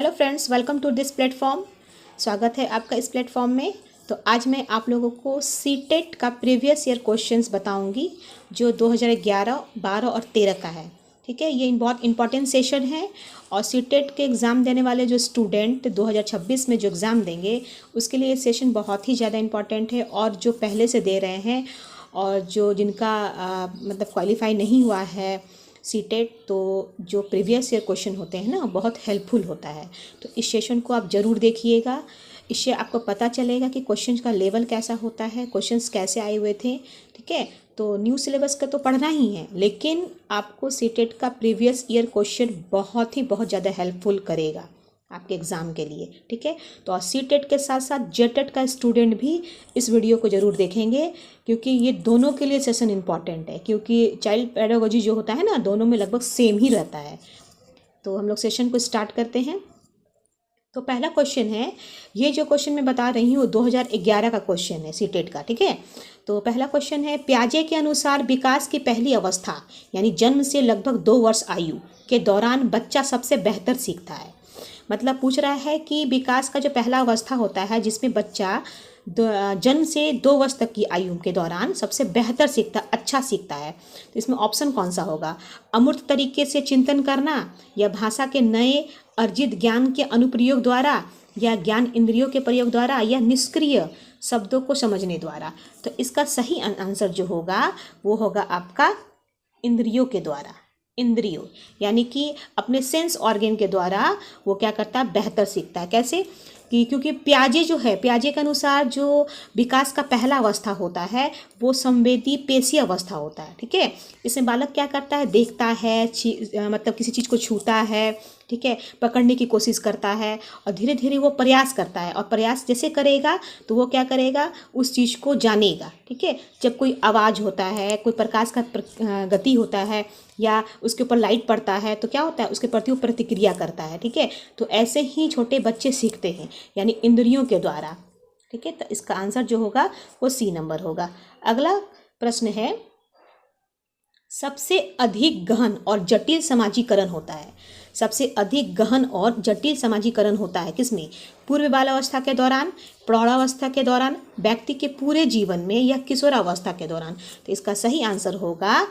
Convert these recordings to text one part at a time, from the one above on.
Hello friends, welcome to this platform. स्वागत है आपका इस प्लेटफॉर्म में। तो आज मैं आप लोगों को सीटेट का प्रीवियस ईयर क्वेश्चंस बताऊंगी जो 2011, 12 और 13 का है। ठीक है, ये बहुत इंपॉर्टेंट सेशन है और सीटेट के एग्ज़ाम देने वाले जो स्टूडेंट 2026 में जो एग्ज़ाम देंगे उसके लिए ये सेशन बहुत ही ज़्यादा इंपॉर्टेंट है। और जो पहले से दे रहे हैं और जो जिनका मतलब क्वालिफाई नहीं हुआ है सीटेट, तो जो प्रीवियस ईयर क्वेश्चन होते हैं ना बहुत हेल्पफुल होता है। तो इस सेशन को आप ज़रूर देखिएगा। इससे आपको पता चलेगा कि क्वेश्चन का लेवल कैसा होता है, क्वेश्चंस कैसे आए हुए थे। ठीक है, तो न्यू सिलेबस का तो पढ़ना ही है, लेकिन आपको सीटेट का प्रीवियस ईयर क्वेश्चन बहुत ज़्यादा हेल्पफुल करेगा आपके एग्ज़ाम के लिए। ठीक है, तो सीटेट के साथ साथ जेटेट का स्टूडेंट भी इस वीडियो को ज़रूर देखेंगे, क्योंकि ये दोनों के लिए सेशन इम्पॉर्टेंट है। क्योंकि चाइल्ड पेडागोजी जो होता है ना, दोनों में लगभग सेम ही रहता है। तो हम लोग सेशन को स्टार्ट करते हैं। तो पहला क्वेश्चन है, ये जो क्वेश्चन मैं बता रही हूँ 2011 का क्वेश्चन है सीटेट का। ठीक है, तो पहला क्वेश्चन है, प्याजे के अनुसार विकास की पहली अवस्था यानी जन्म से लगभग 2 वर्ष आयु के दौरान बच्चा सबसे बेहतर सीखता है। मतलब पूछ रहा है कि विकास का जो पहला अवस्था होता है जिसमें बच्चा जन्म से 2 वर्ष तक की आयु के दौरान सबसे बेहतर सीखता, अच्छा सीखता है। तो इसमें ऑप्शन कौन सा होगा? अमूर्त तरीके से चिंतन करना, या भाषा के नए अर्जित ज्ञान के अनुप्रयोग द्वारा, या ज्ञान इंद्रियों के प्रयोग द्वारा, या निष्क्रिय शब्दों को समझने द्वारा। तो इसका सही आंसर जो होगा वो होगा आपका इंद्रियों के द्वारा। इंद्रियों यानी कि अपने सेंस ऑर्गन के द्वारा वो क्या करता है, बेहतर सीखता है। कैसे? कि क्योंकि प्याजे जो है, प्याजे के अनुसार जो विकास का पहला अवस्था होता है वो संवेदी पेशी अवस्था होता है। ठीक है, इसमें बालक क्या करता है, देखता है, मतलब किसी चीज़ को छूता है, ठीक है, पकड़ने की कोशिश करता है और धीरे धीरे वो प्रयास करता है। और प्रयास जैसे करेगा तो वो क्या करेगा, उस चीज़ को जानेगा। ठीक है, जब कोई आवाज़ होता है, कोई प्रकाश का गति होता है, या उसके ऊपर लाइट पड़ता है तो क्या होता है, उसके प्रति वो प्रतिक्रिया करता है। ठीक है, तो ऐसे ही छोटे बच्चे सीखते हैं, यानी इंद्रियों के द्वारा। ठीक है, तो इसका आंसर जो होगा वो सी नंबर होगा। अगला प्रश्न है, सबसे अधिक गहन और जटिल समाजीकरण होता है। सबसे अधिक गहन और जटिल समाजीकरण होता है किसमें? पूर्व बालावस्था के दौरान, प्रौढ़ावस्था के दौरान, व्यक्ति के पूरे जीवन में, या किशोरावस्था के दौरान। तो इसका सही आंसर होगा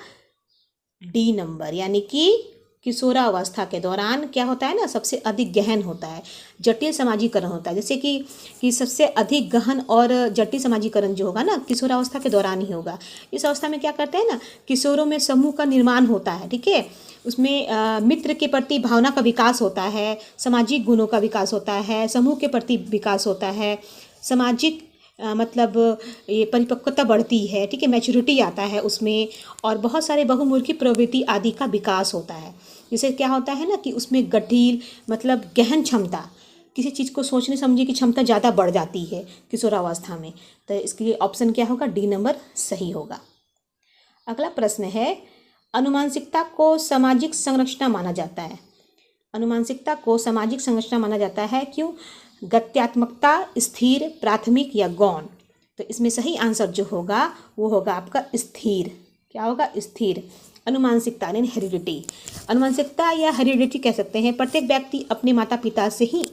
डी नंबर, यानी कि किशोरावस्था के दौरान क्या होता है ना, सबसे अधिक गहन होता है, जटिल समाजीकरण होता है। जैसे कि सबसे अधिक गहन और जटिल समाजीकरण जो होगा ना, किशोरावस्था के दौरान ही होगा। इस अवस्था में क्या करते हैं ना, किशोरों में समूह का निर्माण होता है। ठीक है, उसमें मित्र के प्रति भावना का विकास होता है, सामाजिक गुणों का विकास होता है, समूह के प्रति विकास होता है, सामाजिक मतलब ये परिपक्वता बढ़ती है। ठीक है, मैच्योरिटी आता है उसमें, और बहुत सारे बहुमुखी प्रवृत्ति आदि का विकास होता है। जैसे क्या होता है ना कि उसमें गठील मतलब गहन क्षमता, किसी चीज़ को सोचने समझने की क्षमता ज़्यादा बढ़ जाती है किशोरावस्था में। तो इसके लिए ऑप्शन क्या होगा, डी नंबर सही होगा। अगला प्रश्न है, अनुमानसिकता को सामाजिक संरचना माना जाता है। अनुमानसिकता को सामाजिक संरचना माना जाता है, क्यों? गत्यात्मकता, स्थिर, प्राथमिक, या गौण। तो इसमें सही आंसर जो होगा वो होगा आपका स्थिर। क्या होगा? स्थिर। अनुमानसिकता यानी हेरिडिटी। अनुमानसिकता या हेरिडिटी कह सकते हैं, प्रत्येक व्यक्ति अपने माता पिता से ही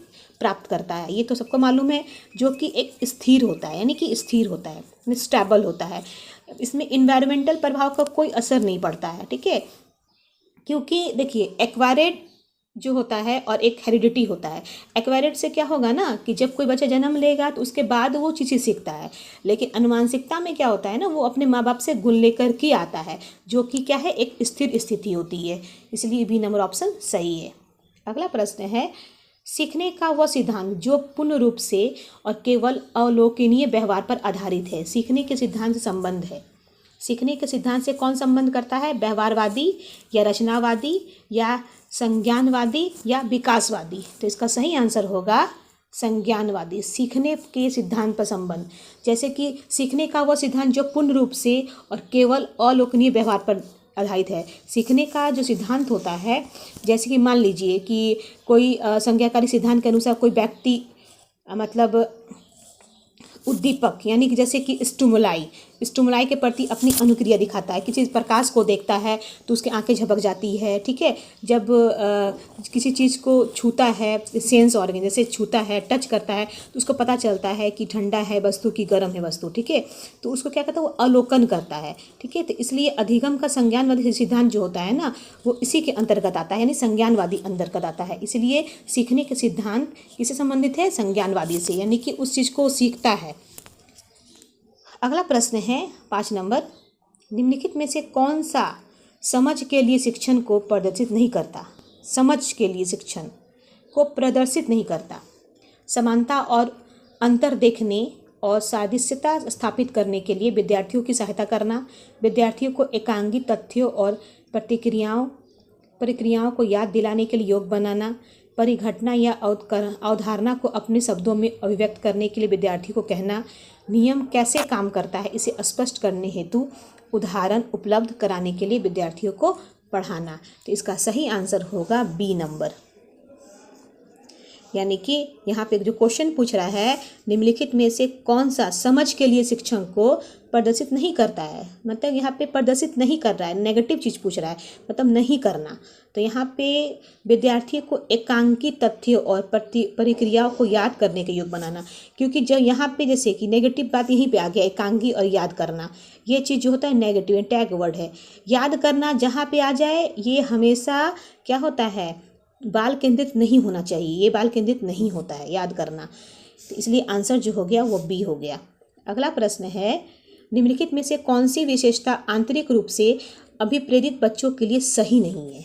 प्राप्त करता है, ये तो सबको मालूम है, जो कि एक स्थिर होता है, यानी कि स्थिर होता है, स्टेबल होता है। इसमें इन्वायरमेंटल प्रभाव का कोई असर नहीं पड़ता है। ठीक है, क्योंकि देखिए एक्वायर्ड जो होता है और एक हेरिडिटी होता है। एक्वायर्ड से क्या होगा ना कि जब कोई बच्चा जन्म लेगा तो उसके बाद वो चीज़ें सीखता है, लेकिन अनुमानसिकता में क्या होता है ना, वो अपने माँ बाप से गुण लेकर के आता है, जो कि क्या है, एक स्थिर स्थिति होती है। इसलिए बी नंबर ऑप्शन सही है। अगला प्रश्न है, सीखने का वह सिद्धांत जो पूर्ण रूप से और केवल अवलोकनीय व्यवहार पर आधारित है। सीखने के सिद्धांत से संबंध है। सीखने के सिद्धांत से कौन संबंध करता है? व्यवहारवादी, या रचनावादी, या संज्ञानवादी, या विकासवादी। तो इसका सही आंसर होगा संज्ञानवादी। सीखने के सिद्धांत पर संबंध, जैसे कि सीखने का वह सिद्धांत जो पूर्ण रूप से और केवल अलोकनीय व्यवहार पर आधारित है। सीखने का जो सिद्धांत होता है, जैसे कि मान लीजिए कि कोई संज्ञाकारी सिद्धांत के अनुसार कोई व्यक्ति मतलब उद्दीपक, यानी कि जैसे कि स्टिमुलाई, स्टिमुलाई के प्रति अपनी अनुक्रिया दिखाता है। किसी प्रकाश को देखता है तो उसकी आंखें झपक जाती है, ठीक है। जब किसी चीज़ को छूता है, सेंस ऑर्गन जैसे छूता है, टच करता है, तो उसको पता चलता है कि ठंडा है वस्तु की गर्म है वस्तु, ठीक है। तो उसको क्या कहता है, वो अवलोकन करता है, ठीक है। तो इसलिए अधिगम का संज्ञानवादी सिद्धांत जो होता है ना, वो इसी के अंतर्गत आता है, यानी संज्ञानवादी अंतर्गत आता है। इसलिए सीखने के सिद्धांत किससे संबंधित है, संज्ञानवादी से, यानी कि उस चीज़ को सीखता है। अगला प्रश्न है 5 नंबर, निम्नलिखित में से कौन सा समझ के लिए शिक्षण को प्रदर्शित नहीं करता। समझ के लिए शिक्षण को प्रदर्शित नहीं करता। समानता और अंतर देखने और सादृश्यता स्थापित करने के लिए विद्यार्थियों की सहायता करना, विद्यार्थियों को एकांगी तथ्यों और प्रक्रियाओं को याद दिलाने के लिए योग बनाना, परिघटना या अवधारणा को अपने शब्दों में अभिव्यक्त करने के लिए विद्यार्थी को कहना, नियम कैसे काम करता है इसे स्पष्ट करने हेतु उदाहरण उपलब्ध कराने के लिए विद्यार्थियों को पढ़ाना। तो इसका सही आंसर होगा बी नंबर। यानी कि यहाँ पे जो क्वेश्चन पूछ रहा है, निम्नलिखित में से कौन सा समझ के लिए शिक्षण को प्रदर्शित नहीं करता है, मतलब यहाँ पे प्रदर्शित नहीं कर रहा है, नेगेटिव चीज़ पूछ रहा है, मतलब नहीं करना। तो यहाँ पे विद्यार्थी को एकांकी तथ्यों और प्रक्रियाओं को याद करने के योग बनाना, क्योंकि जब यहाँ पे जैसे कि नेगेटिव बात यहीं पे आ गया, एकांकी और याद करना, ये चीज़ जो होता है नेगेटिव टैग वर्ड है। याद करना जहाँ पे आ जाए ये हमेशा क्या होता है, बाल केंद्रित नहीं होना चाहिए, ये बाल केंद्रित नहीं होता है याद करना। तो इसलिए आंसर जो हो गया वो बी हो गया। अगला प्रश्न है, निम्नलिखित में से कौन सी विशेषता आंतरिक रूप से अभिप्रेरित बच्चों के लिए सही नहीं है।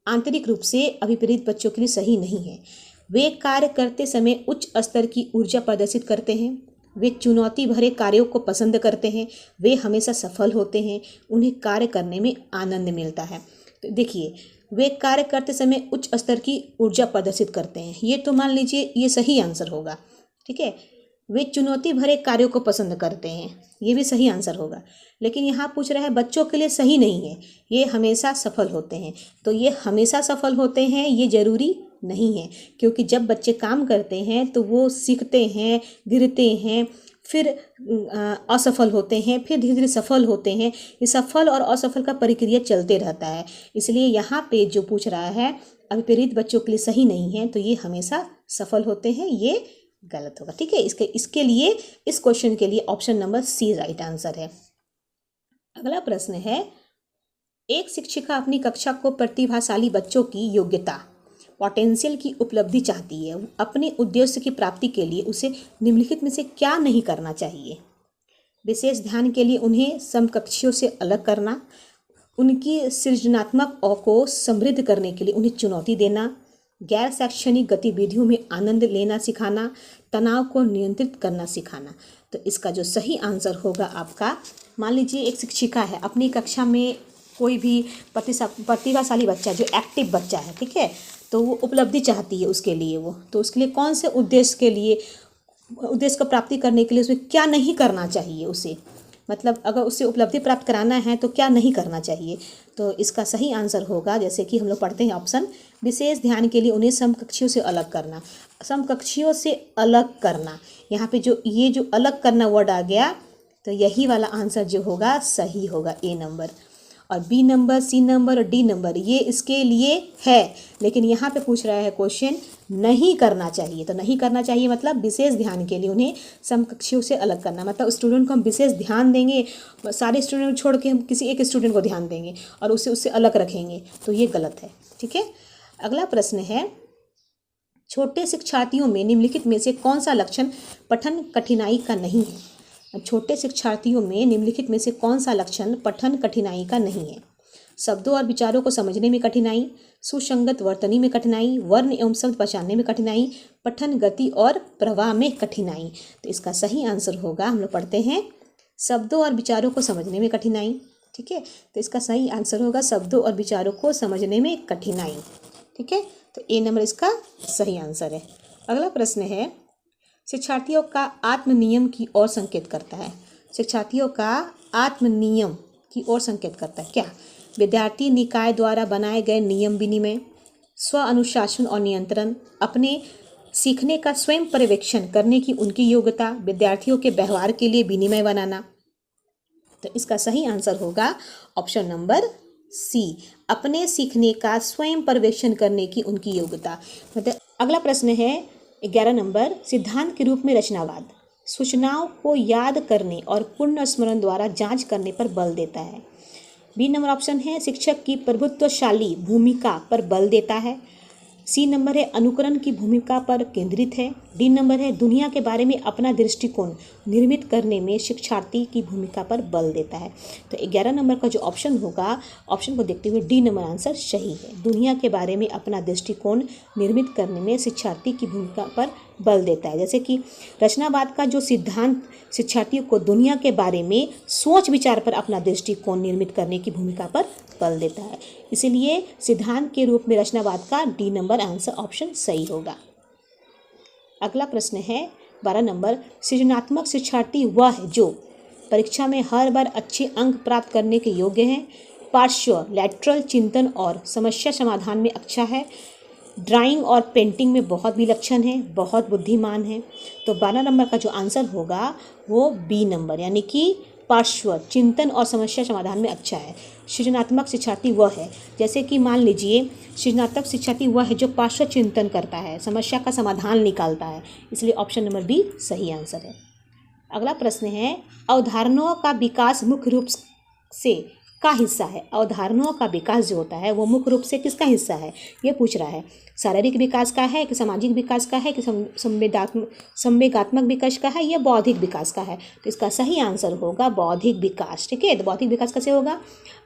आंतरिक रूप से अभिप्रेरित बच्चों के लिए सही नहीं है। वे कार्य करते समय उच्च स्तर की ऊर्जा प्रदर्शित करते हैं, वे चुनौती भरे कार्यों को पसंद करते हैं, वे हमेशा सफल होते हैं, उन्हें कार्य करने में आनंद मिलता है। तो देखिए, वे कार्य करते समय उच्च स्तर की ऊर्जा प्रदर्शित करते हैं, ये तो मान लीजिए ये सही आंसर होगा, ठीक है। वे चुनौती भरे कार्यों को पसंद करते हैं, ये भी सही आंसर होगा। लेकिन यहाँ पूछ रहा है बच्चों के लिए सही नहीं है, ये हमेशा सफल होते हैं। तो ये हमेशा सफल होते हैं ये जरूरी नहीं है, क्योंकि जब बच्चे काम करते हैं तो वो सीखते हैं, गिरते हैं, फिर असफल होते हैं, फिर धीरे धीरे सफल होते हैं। ये सफल और असफल का प्रक्रिया चलते रहता है। इसलिए यहाँ पे जो पूछ रहा है अभिप्रेरित बच्चों के लिए सही नहीं है, तो ये हमेशा सफल होते हैं, ये गलत होगा, ठीक है। इसके लिए इस क्वेश्चन के लिए option number C right answer है। अगला प्रश्न है, एक शिक्षिका अपनी कक्षा को प्रतिभाशाली बच्चों की योग्यता पोटेंशियल की उपलब्धि चाहती है। अपने उद्देश्य की प्राप्ति के लिए उसे निम्नलिखित में से क्या नहीं करना चाहिए। विशेष ध्यान के लिए उन्हें समकक्षियों से अलग करना, उनकी सृजनात्मक को समृद्ध करने के लिए उन्हें चुनौती देना, गैर शैक्षणिक गतिविधियों में आनंद लेना सिखाना, तनाव को नियंत्रित करना सिखाना। तो इसका जो सही आंसर होगा आपका, मान लीजिए एक शिक्षिका है, अपनी कक्षा में कोई भी प्रतिभाशाली बच्चा जो एक्टिव बच्चा है, ठीक है, तो वो उपलब्धि चाहती है उसके लिए, वो तो उसके लिए कौन से उद्देश्य के लिए, उद्देश्य को प्राप्ति करने के लिए उसमें क्या नहीं करना चाहिए उसे, मतलब अगर उससे उपलब्धि प्राप्त कराना है तो क्या नहीं करना चाहिए। तो इसका सही आंसर होगा, जैसे कि हम लोग पढ़ते हैं ऑप्शन, विशेष ध्यान के लिए उन्हें समकक्षियों से अलग करना। समकक्षियों से अलग करना, यहाँ पे जो ये जो अलग करना वर्ड आ गया, तो यही वाला आंसर जो होगा सही होगा, ए नंबर। और बी नंबर, सी नंबर और डी नंबर ये इसके लिए है, लेकिन यहाँ पे पूछ रहा है क्वेश्चन नहीं करना चाहिए। तो नहीं करना चाहिए मतलब विशेष ध्यान के लिए उन्हें समकक्षियों से अलग करना, मतलब स्टूडेंट को हम विशेष ध्यान देंगे, सारे स्टूडेंट छोड़ के हम किसी एक स्टूडेंट को ध्यान देंगे और उसे उससे अलग रखेंगे, तो ये गलत है, ठीक है। अगला प्रश्न है, छोटे शिक्षार्थियों में निम्नलिखित में से कौन सा लक्षण पठन कठिनाई का नहीं है। छोटे शिक्षार्थियों में निम्नलिखित में से कौन सा लक्षण पठन कठिनाई का नहीं है। शब्दों और विचारों को समझने में कठिनाई, सुसंगत वर्तनी में कठिनाई, वर्ण एवं शब्द पहचानने में कठिनाई, पठन गति और प्रवाह में कठिनाई। तो इसका सही आंसर होगा, हम लोग पढ़ते हैं, शब्दों और विचारों को समझने में कठिनाई, ठीक है। तो इसका सही आंसर होगा शब्दों और विचारों को समझने में कठिनाई, ठीक है। तो ए नंबर इसका सही आंसर है। अगला प्रश्न है, शिक्षार्थियों का आत्मनियम की ओर संकेत करता है। शिक्षार्थियों का आत्मनियम की ओर संकेत करता है क्या। विद्यार्थी निकाय द्वारा बनाए गए नियम विनिमय, स्व अनुशासन और नियंत्रण, अपने सीखने का स्वयं पर्यवेक्षण करने की उनकी योग्यता, विद्यार्थियों के व्यवहार के लिए विनिमय बनाना, तो इसका सही आंसर होगा ऑप्शन नंबर सी, अपने सीखने का स्वयं पर्यवेक्षण करने की उनकी योग्यता। मतलब अगला प्रश्न है 11 नंबर, सिद्धांत के रूप में रचनावाद सूचनाओं को याद करने और पुनर्स्मरण द्वारा जांच करने पर बल देता है। बी नंबर ऑप्शन है शिक्षक की प्रभुत्वशाली भूमिका पर बल देता है। सी नंबर है अनुकरण की भूमिका पर केंद्रित है। डी नंबर है दुनिया के बारे में अपना दृष्टिकोण निर्मित करने में शिक्षार्थी की भूमिका पर बल देता है। तो 11 नंबर का जो ऑप्शन होगा, ऑप्शन को देखते हुए डी नंबर आंसर सही है। दुनिया के बारे में अपना दृष्टिकोण निर्मित करने में शिक्षार्थी की भूमिका पर बल देता है। जैसे कि रचनावाद का जो सिद्धांत शिक्षार्थियों को दुनिया के बारे में सोच विचार पर अपना दृष्टिकोण निर्मित करने की भूमिका पर बल देता है, इसलिए सिद्धांत के रूप में रचनावाद का डी नंबर आंसर ऑप्शन सही होगा। अगला प्रश्न है 12 नंबर, सृजनात्मक शिक्षार्थी वह है जो परीक्षा में हर बार अच्छे अंक प्राप्त करने के योग्य है, पार्श्व लैटरल चिंतन और समस्या समाधान में अच्छा है, ड्राइंग और पेंटिंग में बहुत विलक्षण है, बहुत बुद्धिमान है। तो 12 नंबर का जो आंसर होगा वो बी नंबर, यानी कि पार्श्व चिंतन और समस्या समाधान में अच्छा है। सृजनात्मक शिक्षार्थी वह है, जैसे कि मान लीजिए सृजनात्मक शिक्षार्थी वह है जो पार्श्व चिंतन करता है, समस्या का समाधान निकालता है, इसलिए ऑप्शन नंबर बी सही आंसर है। अगला प्रश्न है अवधारणाओं का विकास मुख्य रूप से का हिस्सा है। अवधारणाओं का विकास जो होता है वो मुख्य रूप से किसका हिस्सा है, ये पूछ रहा है। शारीरिक विकास का है कि सामाजिक विकास का है कि संवेगात्मक विकास का है या बौद्धिक विकास का है। तो इसका सही आंसर होगा बौद्धिक विकास। ठीक है, तो बौद्धिक विकास कैसे होगा,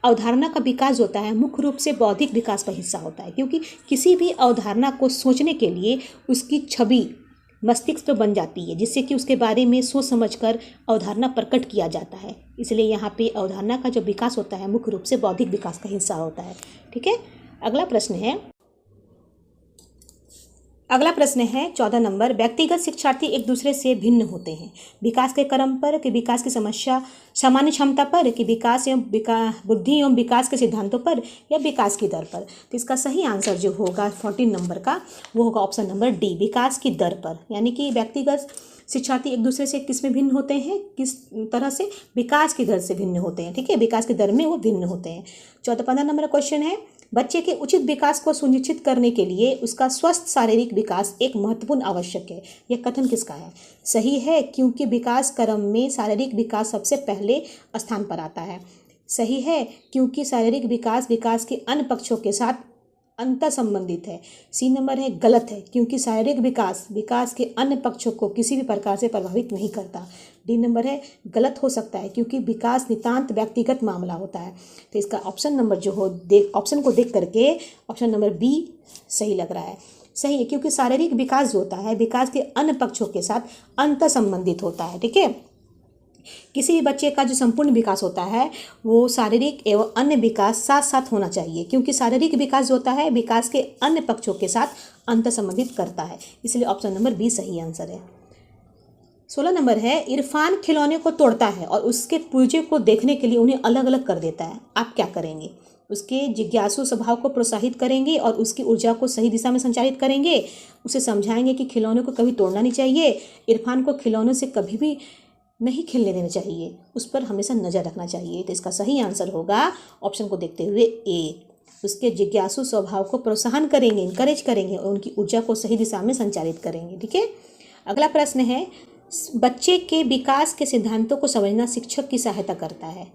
अवधारणा का विकास होता है मुख्य रूप से बौद्धिक विकास का हिस्सा होता है, क्योंकि किसी भी अवधारणा को सोचने के लिए उसकी छवि मस्तिष्क पर बन जाती है, जिससे कि उसके बारे में सोच समझकर अवधारणा प्रकट किया जाता है। इसलिए यहाँ पे अवधारणा का जो विकास होता है मुख्य रूप से बौद्धिक विकास का हिस्सा होता है। ठीक है, अगला प्रश्न है 14 नंबर, व्यक्तिगत शिक्षार्थी एक दूसरे से भिन्न होते हैं विकास के क्रम पर कि विकास की समस्या सामान्य क्षमता पर कि विकास एवं बुद्धि एवं विकास के सिद्धांतों पर या विकास की दर पर। तो इसका सही आंसर जो होगा 14 नंबर का वो होगा ऑप्शन नंबर डी, विकास की दर पर। यानी कि व्यक्तिगत शिक्षार्थी एक दूसरे से किस में भिन्न होते हैं, किस तरह से, विकास की दर से भिन्न होते हैं। ठीक है, विकास की दर में वो भिन्न होते हैं। 15 नंबर क्वेश्चन है बच्चे के उचित विकास को सुनिश्चित करने के लिए उसका स्वस्थ शारीरिक विकास एक महत्वपूर्ण आवश्यक है। यह कथन किसका है, सही है, क्योंकि विकास क्रम में शारीरिक विकास सबसे पहले स्थान पर आता है। सही है, क्योंकि शारीरिक विकास के अन्य पक्षों के साथ अंतर संबंधित है। सी नंबर है गलत है, क्योंकि शारीरिक विकास के अन्य पक्षों को किसी भी प्रकार से प्रभावित नहीं करता। डी नंबर है गलत हो सकता है, क्योंकि विकास नितांत व्यक्तिगत मामला होता है। तो इसका ऑप्शन नंबर जो हो ऑप्शन को देख करके ऑप्शन नंबर बी सही लग रहा है। सही है, क्योंकि शारीरिक विकास जो होता है विकास के अन्य पक्षों के साथ अंतर संबंधित होता है। ठीक है, किसी भी बच्चे का जो संपूर्ण विकास होता है वो शारीरिक एवं अन्य विकास साथ साथ होना चाहिए, क्योंकि शारीरिक विकास जो होता है विकास के अन्य पक्षों के साथ अंतर संबंधित करता है, इसलिए ऑप्शन नंबर बी सही आंसर है। 16 नंबर है इरफान खिलौने को तोड़ता है और उसके पुर्जे को देखने के लिए उन्हें अलग अलग कर देता है, आप क्या करेंगे, उसके जिज्ञासु स्वभाव को प्रोत्साहित करेंगे और उसकी ऊर्जा को सही दिशा में संचालित करेंगे, उसे समझाएंगे कि खिलौने को कभी तोड़ना नहीं चाहिए, इरफान को खिलौनों से कभी भी नहीं खेलने देना चाहिए, उस पर हमेशा नज़र रखना चाहिए। तो इसका सही आंसर होगा ऑप्शन को देखते हुए ए, उसके जिज्ञासु स्वभाव को प्रोत्साहन करेंगे, इनकरेज करेंगे और उनकी ऊर्जा को सही दिशा में संचालित करेंगे। ठीक है, अगला प्रश्न है बच्चे के विकास के सिद्धांतों को समझना शिक्षक की सहायता करता है,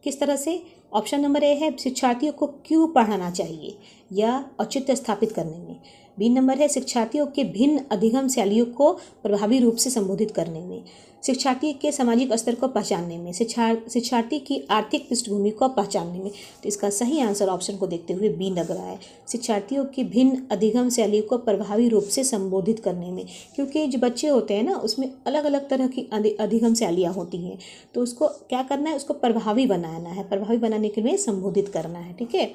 किस तरह से। ऑप्शन नंबर ए है शिक्षार्थियों को क्यों पढ़ाना चाहिए या औचित्य स्थापित करने में। बी नंबर है शिक्षार्थियों के भिन्न अधिगम शैलियों को प्रभावी रूप से संबोधित करने में, शिक्षार्थी के सामाजिक स्तर को पहचानने में, शिक्षार्थी की आर्थिक पृष्ठभूमि को पहचानने में। तो इसका सही आंसर ऑप्शन को देखते हुए बी लग रहा है, शिक्षार्थियों की भिन्न अधिगम शैली को प्रभावी रूप से संबोधित करने में, क्योंकि जो बच्चे होते हैं ना उसमें अलग अलग तरह की अधिगम शैलियाँ होती हैं, तो उसको क्या करना है, उसको प्रभावी बनाना है, प्रभावी बनाने के लिए संबोधित करना है। ठीक है,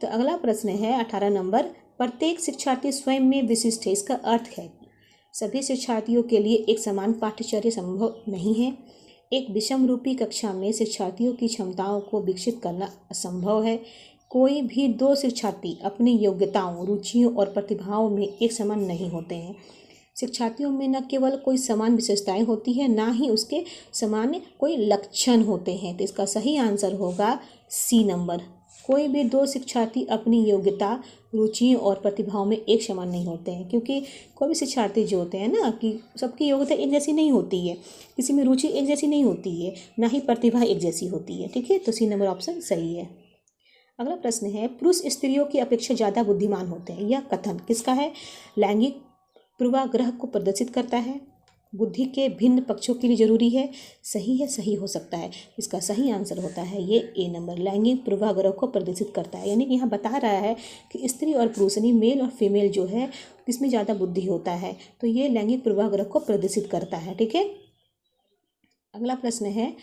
तो अगला प्रश्न है 18 नंबर, प्रत्येक शिक्षार्थी स्वयं में विशिष्ट है, इसका अर्थ है सभी शिक्षार्थियों के लिए एक समान पाठ्यचर्या संभव नहीं है, एक विषम रूपी कक्षा में शिक्षार्थियों की क्षमताओं को विकसित करना असंभव है, कोई भी दो शिक्षार्थी अपनी योग्यताओं, रुचियों और प्रतिभाओं में एक समान नहीं होते हैं, शिक्षार्थियों में न केवल कोई समान विशेषताएं होती हैं, ना ही उसके समान कोई लक्षण होते हैं। तो इसका सही आंसर होगा सी नंबर। कोई भी दो शिक्षार्थी अपनी योग्यता, रुचियों और प्रतिभाओं में एक समान नहीं होते हैं, क्योंकि कोई भी शिक्षार्थी जो होते हैं ना कि सबकी योग्यता एक जैसी नहीं होती है, किसी में रुचि एक जैसी नहीं होती है, ना ही प्रतिभा एक जैसी होती है। ठीक है, तो सी नंबर ऑप्शन सही है। अगला प्रश्न है, पुरुष स्त्रियों की अपेक्षा ज़्यादा बुद्धिमान होते हैं। यह कथन किसका है? लैंगिक पूर्वाग्रह को प्रदर्शित करता है, बुद्धि के भिन्न पक्षों के लिए जरूरी है, सही है, सही हो सकता है। इसका सही आंसर होता है ये ए नंबर, लैंगिक पूर्वाग्रह को प्रदर्शित करता है। यानी कि यहाँ बता रहा है कि स्त्री और पुरुष यानी मेल और फीमेल जो है किसमें ज़्यादा बुद्धि होता है, तो ये लैंगिक पूर्वाग्रह को प्रदर्शित करता है। ठीक है, अगला प्रश्न है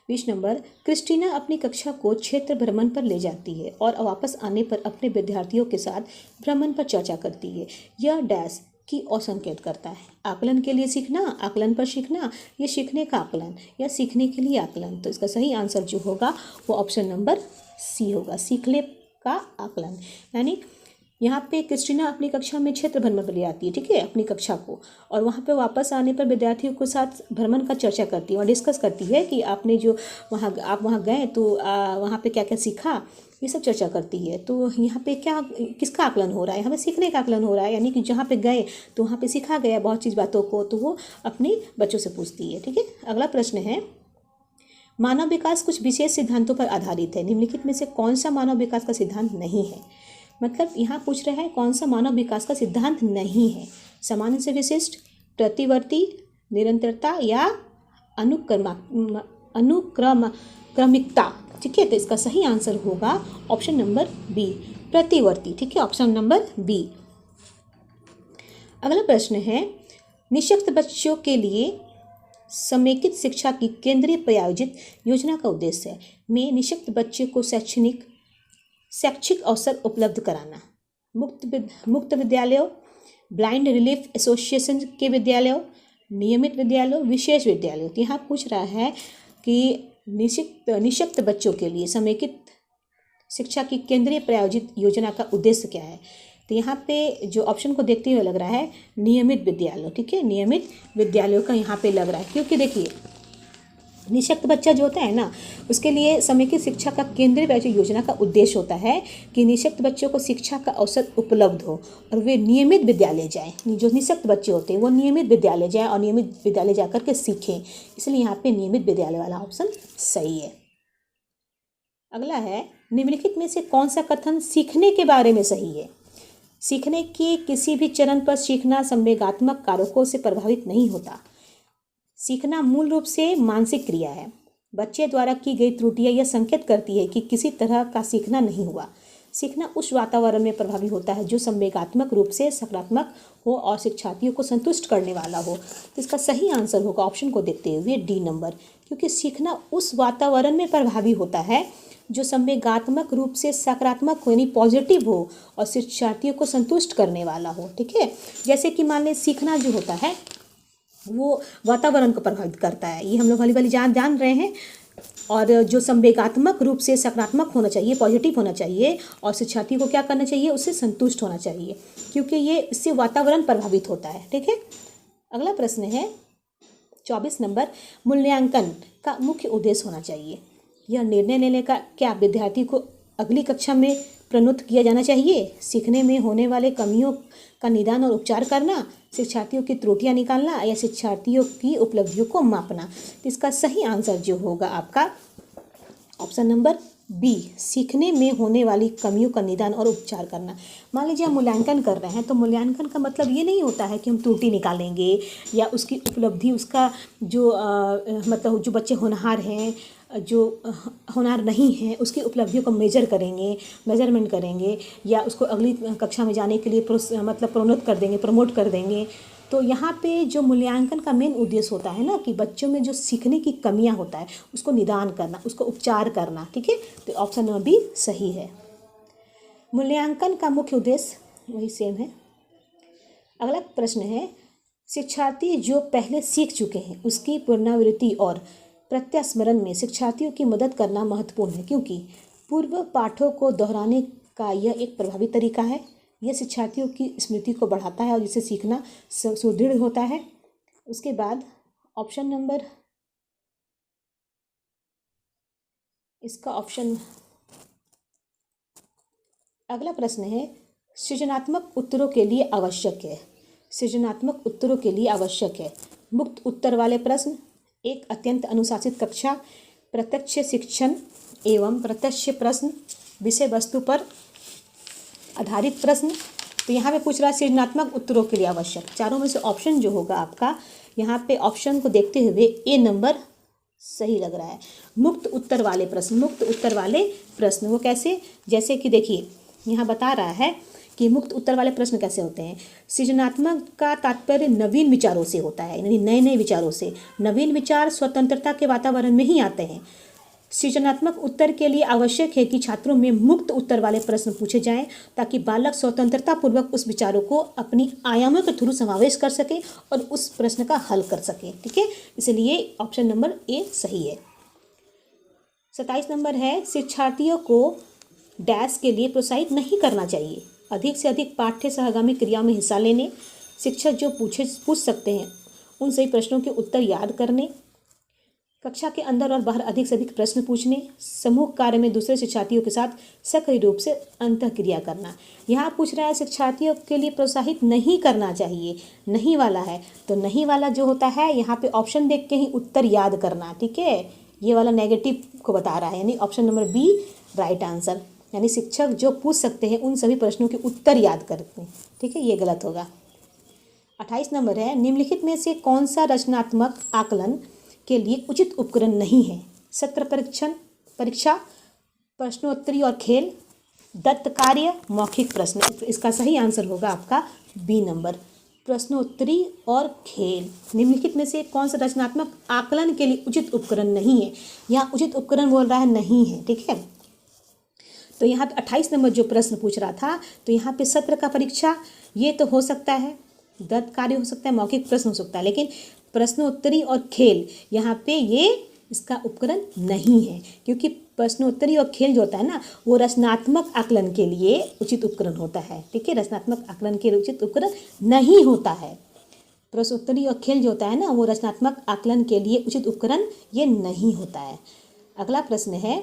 20 नंबर, क्रिस्टीना अपनी कक्षा को क्षेत्र भ्रमण पर ले जाती है और वापस आने पर अपने विद्यार्थियों के साथ भ्रमण पर चर्चा करती है। यह डैश की ओर संकेत करता है? आकलन के लिए सीखना, आकलन पर सीखना, या सीखने का आकलन, या सीखने के लिए आकलन। तो इसका सही आंसर जो होगा वो ऑप्शन नंबर सी होगा, सीखने का आकलन। यानी यहाँ पे क्रिस्टीना अपनी कक्षा में क्षेत्र भ्रमण पर ले आती है, ठीक है, अपनी कक्षा को, और वहाँ पे वापस आने पर विद्यार्थियों के साथ भ्रमण का चर्चा करती है और डिस्कस करती है कि आपने जो आप वहाँ गए तो वहाँ पे क्या क्या सीखा, ये सब चर्चा करती है। तो यहाँ पे क्या किसका आकलन हो रहा है? हमें सीखने का आकलन हो रहा है, यानी कि जहाँ पे गए तो वहाँ पे सीखा गया बहुत चीज़ बातों को, तो वो अपने बच्चों से पूछती है। ठीक है, अगला प्रश्न है, मानव विकास कुछ विशेष सिद्धांतों पर आधारित है, निम्नलिखित में से कौन सा मानव विकास का सिद्धांत नहीं है? मतलब यहाँ पूछ रहा है कौन सा मानव विकास का सिद्धांत नहीं है? सामान्य से विशिष्ट, प्रतिवर्ती, निरंतरता, या अनुक्रमिकता। ठीक है, तो इसका सही आंसर होगा ऑप्शन नंबर बी, प्रतिवर्ती। ठीक है, ऑप्शन नंबर बी। अगला प्रश्न है, निःशक्त बच्चों के लिए समेकित शिक्षा की केंद्रीय प्रायोजित योजना का उद्देश्य है। में निःशक्त बच्चे को शैक्षिक अवसर उपलब्ध कराना, मुक्त विद्यालयों, ब्लाइंड रिलीफ एसोसिएशन के विद्यालयों, नियमित विद्यालयों, विशेष विद्यालयों। तो यहाँ पूछ रहा है कि निःशक्त बच्चों के लिए समेकित शिक्षा की केंद्रीय प्रायोजित योजना का उद्देश्य क्या है? तो यहाँ पे जो ऑप्शन को देखते हुए लग रहा है नियमित विद्यालय। ठीक है, नियमित विद्यालयों का यहाँ पे लग रहा है, क्योंकि देखिए निःशक्त बच्चा जो होता है ना, उसके लिए समेकित शिक्षा का केंद्रीय प्रायोजित योजना का उद्देश्य होता है कि निःशक्त बच्चों को शिक्षा का अवसर उपलब्ध हो और वे नियमित विद्यालय जाएं। जो निःशक्त बच्चे होते हैं वो नियमित विद्यालय जाएं और नियमित विद्यालय जाकर के सीखें, इसलिए यहाँ पे नियमित विद्यालय वाला ऑप्शन सही है। अगला है, निम्नलिखित में से कौन सा कथन सीखने के बारे में सही है? सीखने के किसी भी चरण पर सीखना संवेगात्मक कारकों से प्रभावित नहीं होता। सीखना मूल रूप से मानसिक क्रिया है। बच्चे द्वारा की गई त्रुटियां यह संकेत करती है कि किसी तरह का सीखना नहीं हुआ। सीखना उस वातावरण में प्रभावी होता है जो संवेगात्मक रूप से सकारात्मक हो और शिक्षार्थियों को संतुष्ट करने वाला हो। तो इसका सही आंसर होगा ऑप्शन को देखते हुए डी नंबर, क्योंकि सीखना उस वातावरण में प्रभावी होता है जो संवेगात्मक रूप से सकारात्मक हो यानी पॉजिटिव हो और शिक्षार्थियों को संतुष्ट करने वाला हो। ठीक है, जैसे कि मान लें सीखना जो होता है वो वातावरण को प्रभावित करता है, ये हम लोग वाली जान रहे हैं, और जो संवेगात्मक रूप से सकारात्मक होना चाहिए, पॉजिटिव होना चाहिए, और शिक्षार्थी को क्या करना चाहिए, उससे संतुष्ट होना चाहिए, क्योंकि ये इससे वातावरण प्रभावित होता है। ठीक है, अगला प्रश्न है 24 नंबर, मूल्यांकन का मुख्य उद्देश्य होना चाहिए। यह निर्णय लेने का क्या विद्यार्थी को अगली कक्षा में प्रोन्नत किया जाना चाहिए? सीखने में होने वाले कमियों का निदान और उपचार करना, शिक्षार्थियों की त्रुटियां निकालना, या शिक्षार्थियों की उपलब्धियों को मापना। तो इसका सही आंसर जो होगा आपका ऑप्शन नंबर बी, सीखने में होने वाली कमियों का निदान और उपचार करना। मान लीजिए हम मूल्यांकन कर रहे हैं, तो मूल्यांकन का मतलब ये नहीं होता है कि हम त्रुटि निकालेंगे या उसकी उपलब्धि, उसका जो मतलब जो बच्चे होनहार हैं, जो होनहार नहीं है, उसकी उपलब्धियों को मेजरमेंट करेंगे, या उसको अगली कक्षा में जाने के लिए प्रोन्नत कर देंगे, प्रमोट कर देंगे। तो यहाँ पे जो मूल्यांकन का मेन उद्देश्य होता है ना कि बच्चों में जो सीखने की कमियां होता है उसको निदान करना, उसको उपचार करना। ठीक है, तो ऑप्शन नंबर बी सही है। मूल्यांकन का मुख्य उद्देश्य वही सेम है। अगला प्रश्न है, शिक्षार्थी जो पहले सीख चुके हैं उसकी पुनरावृत्ति और प्रत्यास्मरण में शिक्षार्थियों की मदद करना महत्वपूर्ण है, क्योंकि पूर्व पाठों को दोहराने का यह एक प्रभावी तरीका है। यह शिक्षार्थियों की स्मृति को बढ़ाता है और जिससे सीखना सुदृढ़ होता है। उसके बाद ऑप्शन नंबर, इसका ऑप्शन, अगला प्रश्न है सृजनात्मक उत्तरों के लिए आवश्यक है। सृजनात्मक उत्तरों के लिए आवश्यक है मुक्त उत्तर वाले प्रश्न, एक अत्यंत अनुशासित कक्षा, प्रत्यक्ष शिक्षण एवं प्रत्यक्ष प्रश्न, विषय वस्तु पर आधारित प्रश्न। तो यहाँ पे पूछ रहा है सृजनात्मक उत्तरों के लिए आवश्यक। चारों में से ऑप्शन जो होगा आपका, यहाँ पे ऑप्शन को देखते हुए ए नंबर सही लग रहा है। मुक्त उत्तर वाले प्रश्न, मुक्त उत्तर वाले प्रश्न वो कैसे, जैसे कि देखिए यहाँ बता रहा है कि मुक्त उत्तर वाले प्रश्न कैसे होते हैं। सृजनात्मक का तात्पर्य नवीन विचारों से होता है, यानी नए नए विचारों से। नवीन विचार स्वतंत्रता के वातावरण में ही आते हैं। सृजनात्मक उत्तर के लिए आवश्यक है कि छात्रों में मुक्त उत्तर वाले प्रश्न पूछे जाएं ताकि बालक स्वतंत्रतापूर्वक उस विचारों को अपनी आयामों के थ्रू समावेश कर सके और उस प्रश्न का हल कर सके। ठीक है, इसलिए ऑप्शन नंबर ए सही है। 27 नंबर है शिक्षार्थियों को डैश के लिए प्रोत्साहित नहीं करना चाहिए। अधिक से अधिक पाठ्य सहगामी क्रियाओं में हिस्सा लेने, शिक्षक जो पूछ सकते हैं उन सही प्रश्नों के उत्तर याद करने, कक्षा के अंदर और बाहर अधिक से अधिक प्रश्न पूछने, समूह कार्य में दूसरे शिक्षार्थियों के साथ सक्रिय रूप से अंतःक्रिया करना। यहाँ पूछ रहा है शिक्षार्थियों के लिए प्रोत्साहित नहीं करना चाहिए, नहीं वाला है। तो नहीं वाला जो होता है यहाँ पे ऑप्शन देख के ही उत्तर याद करना। ठीक है, ये वाला नेगेटिव को बता रहा है, यानी option number B right answer, यानी शिक्षक जो पूछ सकते हैं उन सभी प्रश्नों के उत्तर याद करते हैं। ठीक है, ये गलत होगा। 28 नंबर है निम्नलिखित में से कौन सा रचनात्मक आकलन के लिए उचित उपकरण नहीं है। सत्र परीक्षा, प्रश्नोत्तरी और खेल, दत्त कार्य, मौखिक प्रश्न। इसका सही आंसर होगा आपका बी नंबर, प्रश्नोत्तरी और खेल। निम्नलिखित में से कौन सा रचनात्मक आकलन के लिए उचित उपकरण नहीं है। यहाँ उचित उपकरण बोल रहा है नहीं है। ठीक है, तो यहाँ पे 28 नंबर जो प्रश्न पूछ रहा था, तो यहाँ पे सत्र का परीक्षा ये तो हो सकता है, दत्त कार्य हो सकता है, मौखिक प्रश्न हो सकता है, लेकिन प्रश्नोत्तरी और खेल यहाँ पे ये इसका उपकरण नहीं है, क्योंकि प्रश्नोत्तरी और खेल जो होता है ना वो रचनात्मक आकलन के लिए उचित उपकरण होता है। ठीक है, रचनात्मक आकलन के लिए उचित उपकरण नहीं होता है। प्रश्नोत्तरी और खेल जो होता है ना वो रचनात्मक आकलन के लिए उचित उपकरण ये नहीं होता है। अगला प्रश्न है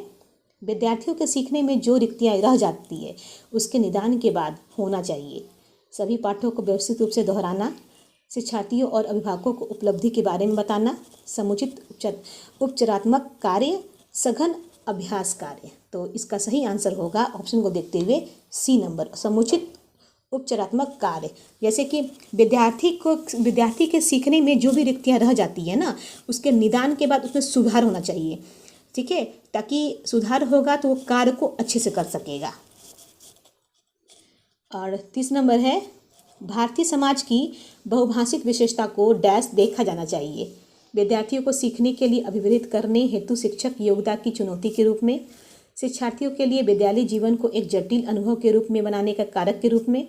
विद्यार्थियों के सीखने में जो रिक्तियाँ रह जाती है उसके निदान के बाद होना चाहिए। सभी पाठों को व्यवस्थित रूप से दोहराना, शिक्षार्थियों और अभिभावकों को उपलब्धि के बारे में बताना, समुचित उपचारात्मक कार्य, सघन अभ्यास कार्य। तो इसका सही आंसर होगा ऑप्शन को देखते हुए सी नंबर, समुचित उपचारात्मक कार्य। जैसे कि विद्यार्थी के सीखने में जो भी रिक्तियाँ रह जाती है ना उसके निदान के बाद उसमें सुधार होना चाहिए। ठीक है, ताकि सुधार होगा तो वो कार्य को अच्छे से कर सकेगा। और 30 नंबर है भारतीय समाज की बहुभाषिक विशेषता को डैश देखा जाना चाहिए। विद्यार्थियों को सीखने के लिए अभिप्रेरित करने हेतु शिक्षक योग्यता की चुनौती के रूप में, शिक्षार्थियों के लिए विद्यालय जीवन को एक जटिल अनुभव के रूप में बनाने का कारक के रूप में,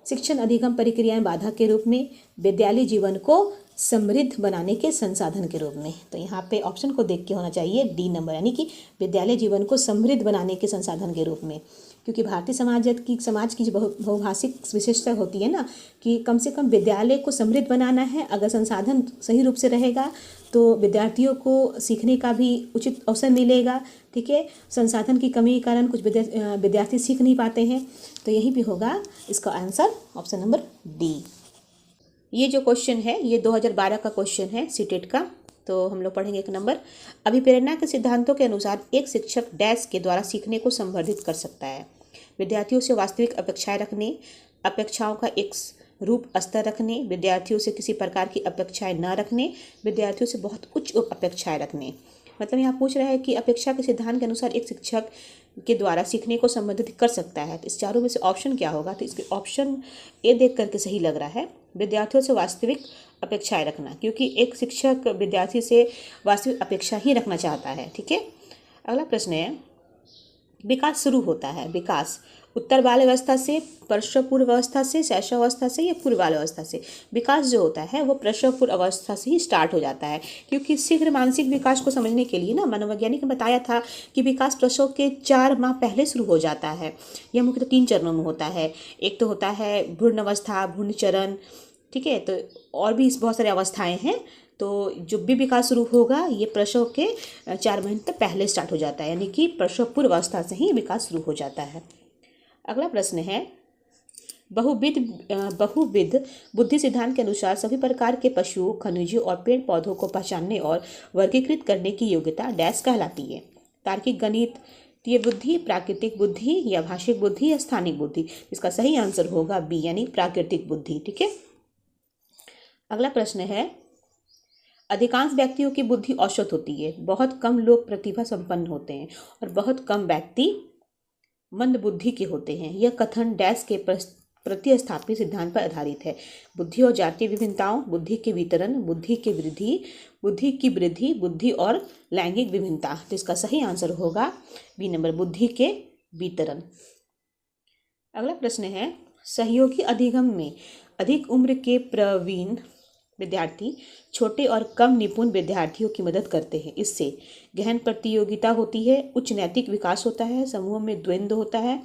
शिक्षण अधिगम प्रक्रियाएं बाधा के रूप में, विद्यालय जीवन को समृद्ध बनाने के संसाधन के रूप में। तो यहाँ पे ऑप्शन को देख के होना चाहिए डी नंबर, यानी कि विद्यालय जीवन को समृद्ध बनाने के संसाधन के रूप में। क्योंकि भारतीय समाज की जो बहुभाषिक विशेषता होती है ना कि कम से कम विद्यालय को समृद्ध बनाना है। अगर संसाधन सही रूप से रहेगा तो विद्यार्थियों को सीखने का भी उचित अवसर मिलेगा। ठीक है, संसाधन की कमी के कारण कुछ विद्यार्थी सीख नहीं पाते हैं। तो यहीं भी होगा इसका आंसर ऑप्शन नंबर डी। ये जो क्वेश्चन है ये 2012 का क्वेश्चन है सीटेट का। तो हम लोग पढ़ेंगे एक नंबर, अभिप्रेरणा के सिद्धांतों के अनुसार एक शिक्षक डैश के द्वारा सीखने को संवर्धित कर सकता है। विद्यार्थियों से वास्तविक अपेक्षाएं रखने, अपेक्षाओं का एक रूप स्तर रखने, विद्यार्थियों से किसी प्रकार की अपेक्षाएं न रखने, विद्यार्थियों से बहुत उच्च अपेक्षाएं रखने। मतलब यहाँ पूछ रहा है कि अपेक्षा के सिद्धांत के अनुसार एक शिक्षक के द्वारा सीखने को संवर्धित कर सकता है। तो इस चारों में से ऑप्शन क्या होगा, तो इसके ऑप्शन ए देख करके सही लग रहा है, विद्यार्थियों से वास्तविक अपेक्षाएं रखना, क्योंकि एक शिक्षक विद्यार्थी से वास्तविक अपेक्षा ही रखना चाहता है। ठीक है, अगला प्रश्न है विकास शुरू होता है, विकास उत्तर बाल अवस्था से, प्रसव पूर्व अवस्था से, शैशवावस्था से या पूर्व बाल अवस्था से। विकास जो होता है वो प्रसव पूर्व अवस्था से ही स्टार्ट हो जाता है, क्योंकि शीघ्र मानसिक विकास को समझने के लिए ना मनोवैज्ञानिक ने बताया था कि विकास प्रसव के 4 माह पहले शुरू हो जाता है। यह मुख्यतः 3 चरणों में होता है। एक तो होता है भ्रूण अवस्था, भ्रूण चरण, ठीक है। तो और भी बहुत सारी अवस्थाएं हैं। तो जो भी विकास शुरू होगा ये प्रसव के 4 महीने तक पहले स्टार्ट हो जाता है, यानी कि प्रसव पूर्व अवस्था से ही विकास शुरू हो जाता है। अगला प्रश्न है, बहुविध बुद्धि सिद्धांत के अनुसार सभी प्रकार के पशुओं, खनिजों और पेड़ पौधों को पहचानने और वर्गीकृत करने की योग्यता डैश कहलाती है। तार्किक गणितीय बुद्धि, प्राकृतिक बुद्धि या भाषिक बुद्धि या स्थानिक बुद्धि। इसका सही आंसर होगा बी, यानी प्राकृतिक बुद्धि, ठीक है। अगला प्रश्न है, अधिकांश व्यक्तियों की बुद्धि औसत होती है, बहुत कम लोग प्रतिभा संपन्न होते हैं और बहुत कम व्यक्ति मंद बुद्धि के होते हैं। यह कथन डैश के प्रतिस्थापित सिद्धांत पर आधारित है। बुद्धि और जातीय विभिन्नताओं, बुद्धि के वितरण, बुद्धि की वृद्धि, बुद्धि और लैंगिक विभिन्नता। तो इसका सही आंसर होगा बी नंबर, बुद्धि के वितरण। अगला प्रश्न है, सहयोगी अधिगम में अधिक उम्र के प्रवीण विद्यार्थी छोटे और कम निपुण विद्यार्थियों की मदद करते हैं। इससे गहन प्रतियोगिता होती है, उच्च नैतिक विकास होता है, समूह में द्वंद्व होता है,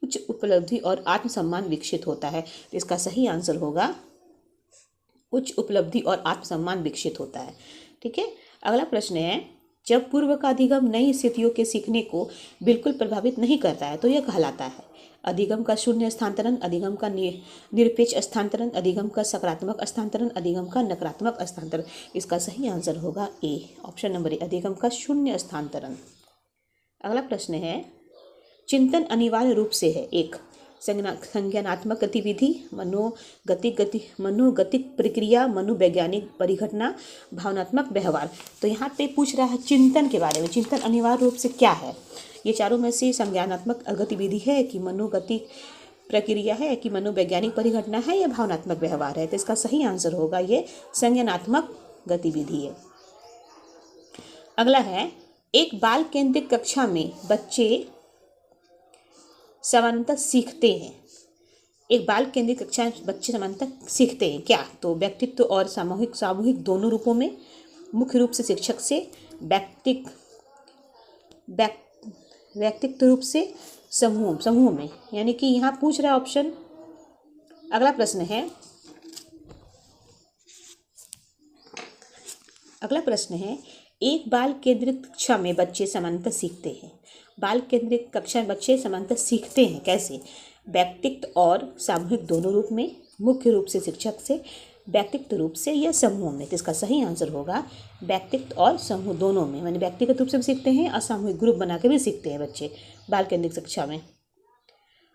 उच्च उपलब्धि और आत्मसम्मान विकसित होता है। तो इसका सही आंसर होगा उच्च उपलब्धि और आत्मसम्मान विकसित होता है, ठीक है। अगला प्रश्न है, जब पूर्व का अधिगम नई स्थितियों के सीखने को बिल्कुल प्रभावित नहीं करता है तो यह कहलाता है अधिगम का शून्य स्थानांतरण, अधिगम का निरपेक्ष स्थानांतरण, अधिगम का सकारात्मक स्थानांतरण, अधिगम का नकारात्मक स्थानांतरण। इसका सही आंसर होगा ए, ऑप्शन नंबर ए, अधिगम का शून्य स्थानांतरण। अगला प्रश्न है, चिंतन अनिवार्य रूप से है एक संज्ञानात्मक गतिविधि, मनोगतिक प्रक्रिया, मनोवैज्ञानिक परिघटना, भावनात्मक व्यवहार। तो यहाँ पे पूछ रहा है चिंतन के बारे में। चिंतन अनिवार्य रूप से क्या है? ये चारों में से संज्ञानात्मक गतिविधि है कि मनोगतिक प्रक्रिया है कि मनोवैज्ञानिक परिघटना है या भावनात्मक व्यवहार है? तो इसका सही आंसर होगा ये संज्ञानात्मक गतिविधि है। अगला है, एक बाल केंद्रित कक्षा में बच्चे समानता सीखते हैं। एक बाल केंद्रित कक्षा में बच्चे समानता सीखते हैं क्या? तो व्यक्तित्व और सामूहिक दोनों रूपों में, मुख्य रूप से शिक्षक से, व्यक्तित्व रूप से, समूह में, यानी कि यहाँ पूछ रहा है ऑप्शन। अगला प्रश्न है, एक बाल केंद्रित कक्षा में बच्चे समानता सीखते हैं। बाल केंद्रित कक्षा में बच्चे समानता सीखते हैं कैसे? व्यक्तित्व और सामूहिक दोनों रूप में, मुख्य रूप से शिक्षक से, व्यक्तिगत रूप से या समूह में। तो इसका सही आंसर होगा व्यक्तित्व और समूह दोनों में, यानी व्यक्तिगत रूप से भी सीखते हैं और सामूहिक ग्रुप बना के भी सीखते हैं बच्चे बाल केंद्रित कक्षा में।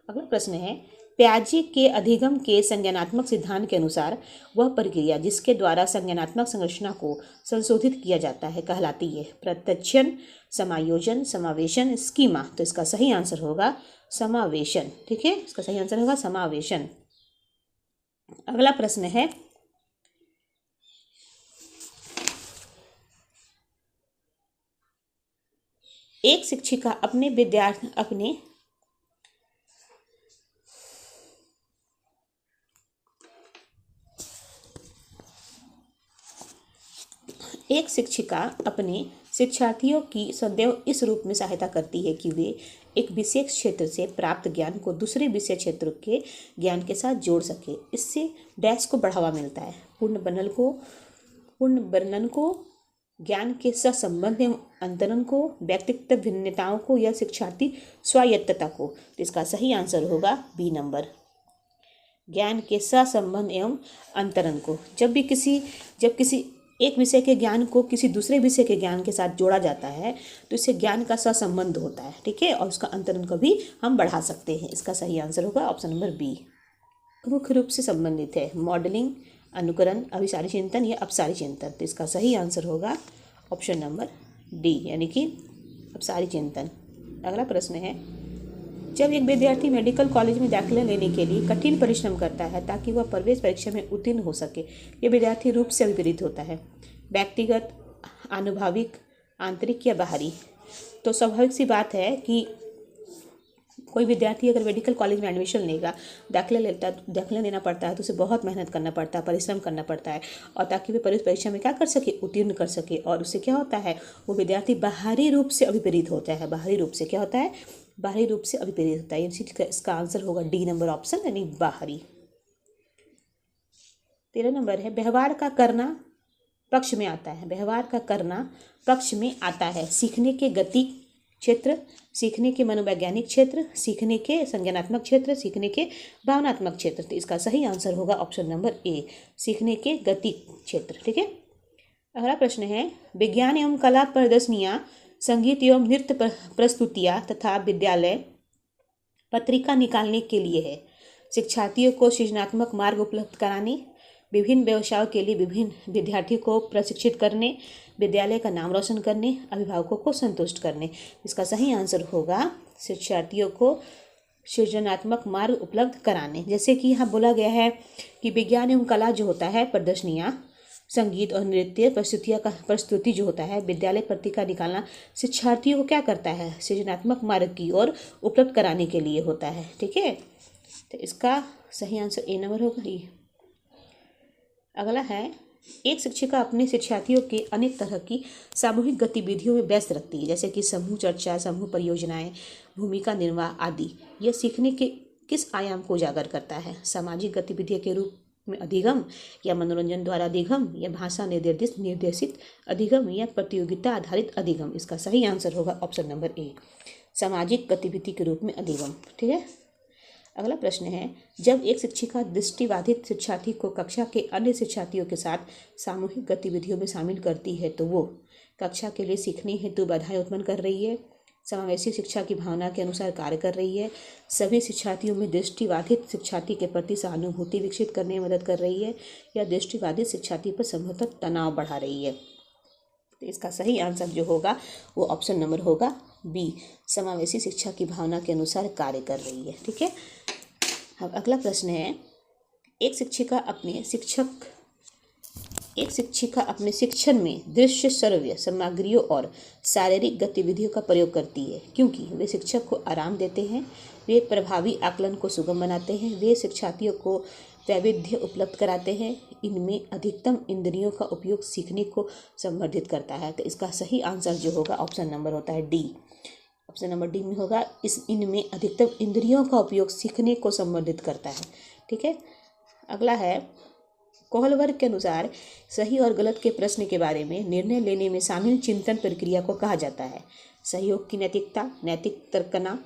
अगला प्रश्न है, प्याजे के अधिगम के संज्ञानात्मक सिद्धांत के अनुसार वह प्रक्रिया जिसके द्वारा संज्ञानात्मक संरचना को संशोधित किया जाता है कहलाती है प्रत्यक्षण, समायोजन, समावेशन, स्कीमा। तो इसका सही आंसर होगा समावेशन, ठीक है। इसका सही आंसर होगा समावेशन। अगला प्रश्न है, एक शिक्षिका अपने शिक्षार्थियों की सदैव इस रूप में सहायता करती है कि वे एक विशेष क्षेत्र से प्राप्त ज्ञान को दूसरे विशेष क्षेत्र के ज्ञान के साथ जोड़ सके। इससे डैश को बढ़ावा मिलता है, पूर्ण वर्णन को, ज्ञान के सहसंबंध एवं अंतरण को, व्यक्तित्व भिन्नताओं को या शिक्षार्थी स्वायत्तता को। तो इसका सही आंसर होगा बी नंबर, ज्ञान के सहसंबंध एवं अंतरण को। जब किसी एक विषय के ज्ञान को किसी दूसरे विषय के ज्ञान के साथ जोड़ा जाता है तो इससे ज्ञान का सहसंबंध होता है, ठीक है, और उसका अंतरण को भी हम बढ़ा सकते हैं। इसका सही आंसर होगा ऑप्शन नंबर बी। मुख्य रूप से संबंधित है मॉडलिंग, अनुकरण, अभिसारी चिंतन या अपसारी चिंतन। तो इसका सही आंसर होगा ऑप्शन नंबर डी, यानी कि अपसारी चिंतन। अगला प्रश्न है, जब एक विद्यार्थी मेडिकल कॉलेज में दाखिला लेने के लिए कठिन परिश्रम करता है ताकि वह प्रवेश परीक्षा में उत्तीर्ण हो सके, यह विद्यार्थी रूप से विपरीत होता है, व्यक्तिगत, आनुभाविक, आंतरिक या बाहरी। तो स्वाभाविक सी बात है कि कोई विद्यार्थी अगर मेडिकल कॉलेज में एडमिशन लेगा, दाखिला लेना पड़ता है, तो उसे बहुत मेहनत करना पड़ता है, परिश्रम करना पड़ता है, और ताकि वे परीक्षा में क्या कर सके, उत्तीर्ण कर सके। और उससे क्या होता है, वो विद्यार्थी बाहरी रूप से अभिप्रेरित होता है। बाहरी रूप से क्या होता है, बाहरी रूप से अभिप्रेरित होता है। इसका आंसर होगा डी नंबर ऑप्शन, यानी बाहरी। 13 नंबर है, व्यवहार का करना पक्ष में आता है। व्यवहार का करना पक्ष में आता है। सीखने के गति क्षेत्र, सीखने के मनोवैज्ञानिक क्षेत्र, सीखने के संज्ञानात्मक क्षेत्र, सीखने के भावनात्मक क्षेत्र। तो इसका सही आंसर होगा ऑप्शन नंबर ए, सीखने के गति क्षेत्र। ठीक है। अगला प्रश्न है, विज्ञान एवं कला प्रदर्शनियाँ, संगीत एवं नृत्य प्रस्तुतियाँ तथा विद्यालय पत्रिका निकालने के लिए है। शिक्षार्थियों को सृजनात्मक मार्ग उपलब्ध कराने, विभिन्न व्यवसायों के लिए विभिन्न विद्यार्थियों को प्रशिक्षित करने, विद्यालय का नाम रोशन करने, अभिभावकों को संतुष्ट करने। इसका सही आंसर होगा शिक्षार्थियों को सृजनात्मक मार्ग उपलब्ध कराने। जैसे कि यहाँ बोला गया है कि विज्ञान एवं कला जो होता है, प्रदर्शनियाँ, संगीत और नृत्य प्रस्तुति जो होता है, विद्यालय पत्रिका निकालना शिक्षार्थियों को क्या करता है, सृजनात्मक मार्ग की ओर उपलब्ध कराने के लिए होता है। ठीक है। तो इसका सही आंसर ए नंबर होगा। ये अगला है, एक शिक्षिका अपने शिक्षार्थियों के अनेक तरह की सामूहिक गतिविधियों में व्यस्त रखती है, जैसे कि समूह चर्चा, समूह परियोजनाएं, भूमिका निर्वाह आदि। यह सीखने के किस आयाम को उजागर करता है? सामाजिक गतिविधियों के रूप में अधिगम, या मनोरंजन द्वारा अधिगम, या भाषा निर्देशित अधिगम, या प्रतियोगिता आधारित अधिगम। इसका सही आंसर होगा ऑप्शन नंबर ए, सामाजिक गतिविधि के रूप में अधिगम। ठीक है। अगला प्रश्न है, जब एक शिक्षिका दृष्टिबाधित शिक्षार्थी को कक्षा के अन्य शिक्षार्थियों के साथ सामूहिक गतिविधियों में शामिल करती है, तो वो कक्षा के लिए सीखने हेतु बाधाएं उत्पन्न कर रही है, समावेशी शिक्षा की भावना के अनुसार कार्य कर रही है, सभी शिक्षार्थियों में दृष्टिबाधित शिक्षार्थी के प्रति सहानुभूति विकसित करने में मदद कर रही है, या दृष्टिबाधित शिक्षार्थी पर संभवतः तनाव बढ़ा रही है। तो इसका सही आंसर जो होगा वो ऑप्शन नंबर होगा बी, समावेशी शिक्षा की भावना के अनुसार कार्य कर रही है। ठीक है। अब अगला प्रश्न है, एक शिक्षिका अपने शिक्षण में दृश्य श्रव्य सामग्रियों और शारीरिक गतिविधियों का प्रयोग करती है, क्योंकि वे शिक्षक को आराम देते हैं, वे प्रभावी आकलन को सुगम बनाते हैं, वे शिक्षार्थियों को वैविध्य उपलब्ध कराते हैं, इनमें अधिकतम इंद्रियों का उपयोग सीखने को संवर्धित करता है। तो इसका सही आंसर जो होगा ऑप्शन नंबर होता है डी, ऑप्शन नंबर डी में होगा, इनमें अधिकतम इंद्रियों का उपयोग सीखने को संवर्धित करता है। ठीक है। अगला है, कोहलवर्ग के अनुसार सही और गलत के प्रश्न के बारे में निर्णय लेने में शामिल चिंतन प्रक्रिया को कहा जाता है। सहयोग की नैतिकता, नैतिक तर्कना,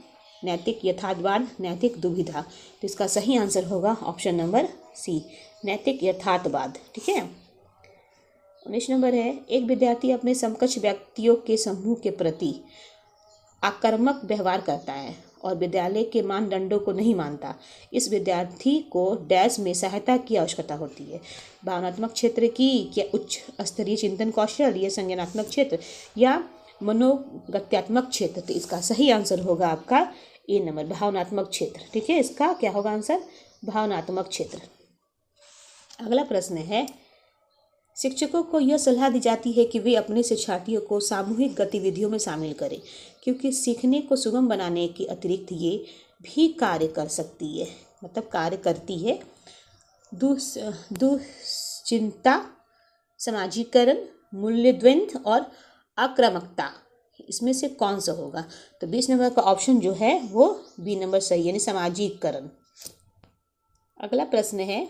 नैतिक यथार्थवाद, नैतिक दुविधा। तो इसका सही आंसर होगा ऑप्शन नंबर सी, नैतिक यथार्थवाद। ठीक है। 19 नंबर है, एक विद्यार्थी अपने समकक्ष व्यक्तियों के समूह के प्रति आक्रामक व्यवहार करता है और विद्यालय के मानदंडों को नहीं मानता। इस विद्यार्थी को डैश में सहायता की आवश्यकता होती है, भावनात्मक क्षेत्र की, या उच्च स्तरीय चिंतन कौशल, या संज्ञानात्मक क्षेत्र, या मनोगत्यात्मक क्षेत्र। तो इसका सही आंसर होगा आपका ए नंबर, भावनात्मक क्षेत्र। ठीक है। इसका क्या होगा आंसर, भावनात्मक क्षेत्र। अगला प्रश्न है, शिक्षकों को यह सलाह दी जाती है कि वे अपने शिक्षार्थियों को सामूहिक गतिविधियों में शामिल करें, क्योंकि सीखने को सुगम बनाने के अतिरिक्त ये भी कार्य कर सकती है, मतलब कार्य करती है दुश्चिंता, सामाजिकरण, मूल्यद्वंद और आक्रामकता। इसमें से कौन सा होगा? तो 20 नंबर का ऑप्शन जो है वो बी नंबर सही, यानी सामाजिकरण। अगला प्रश्न है,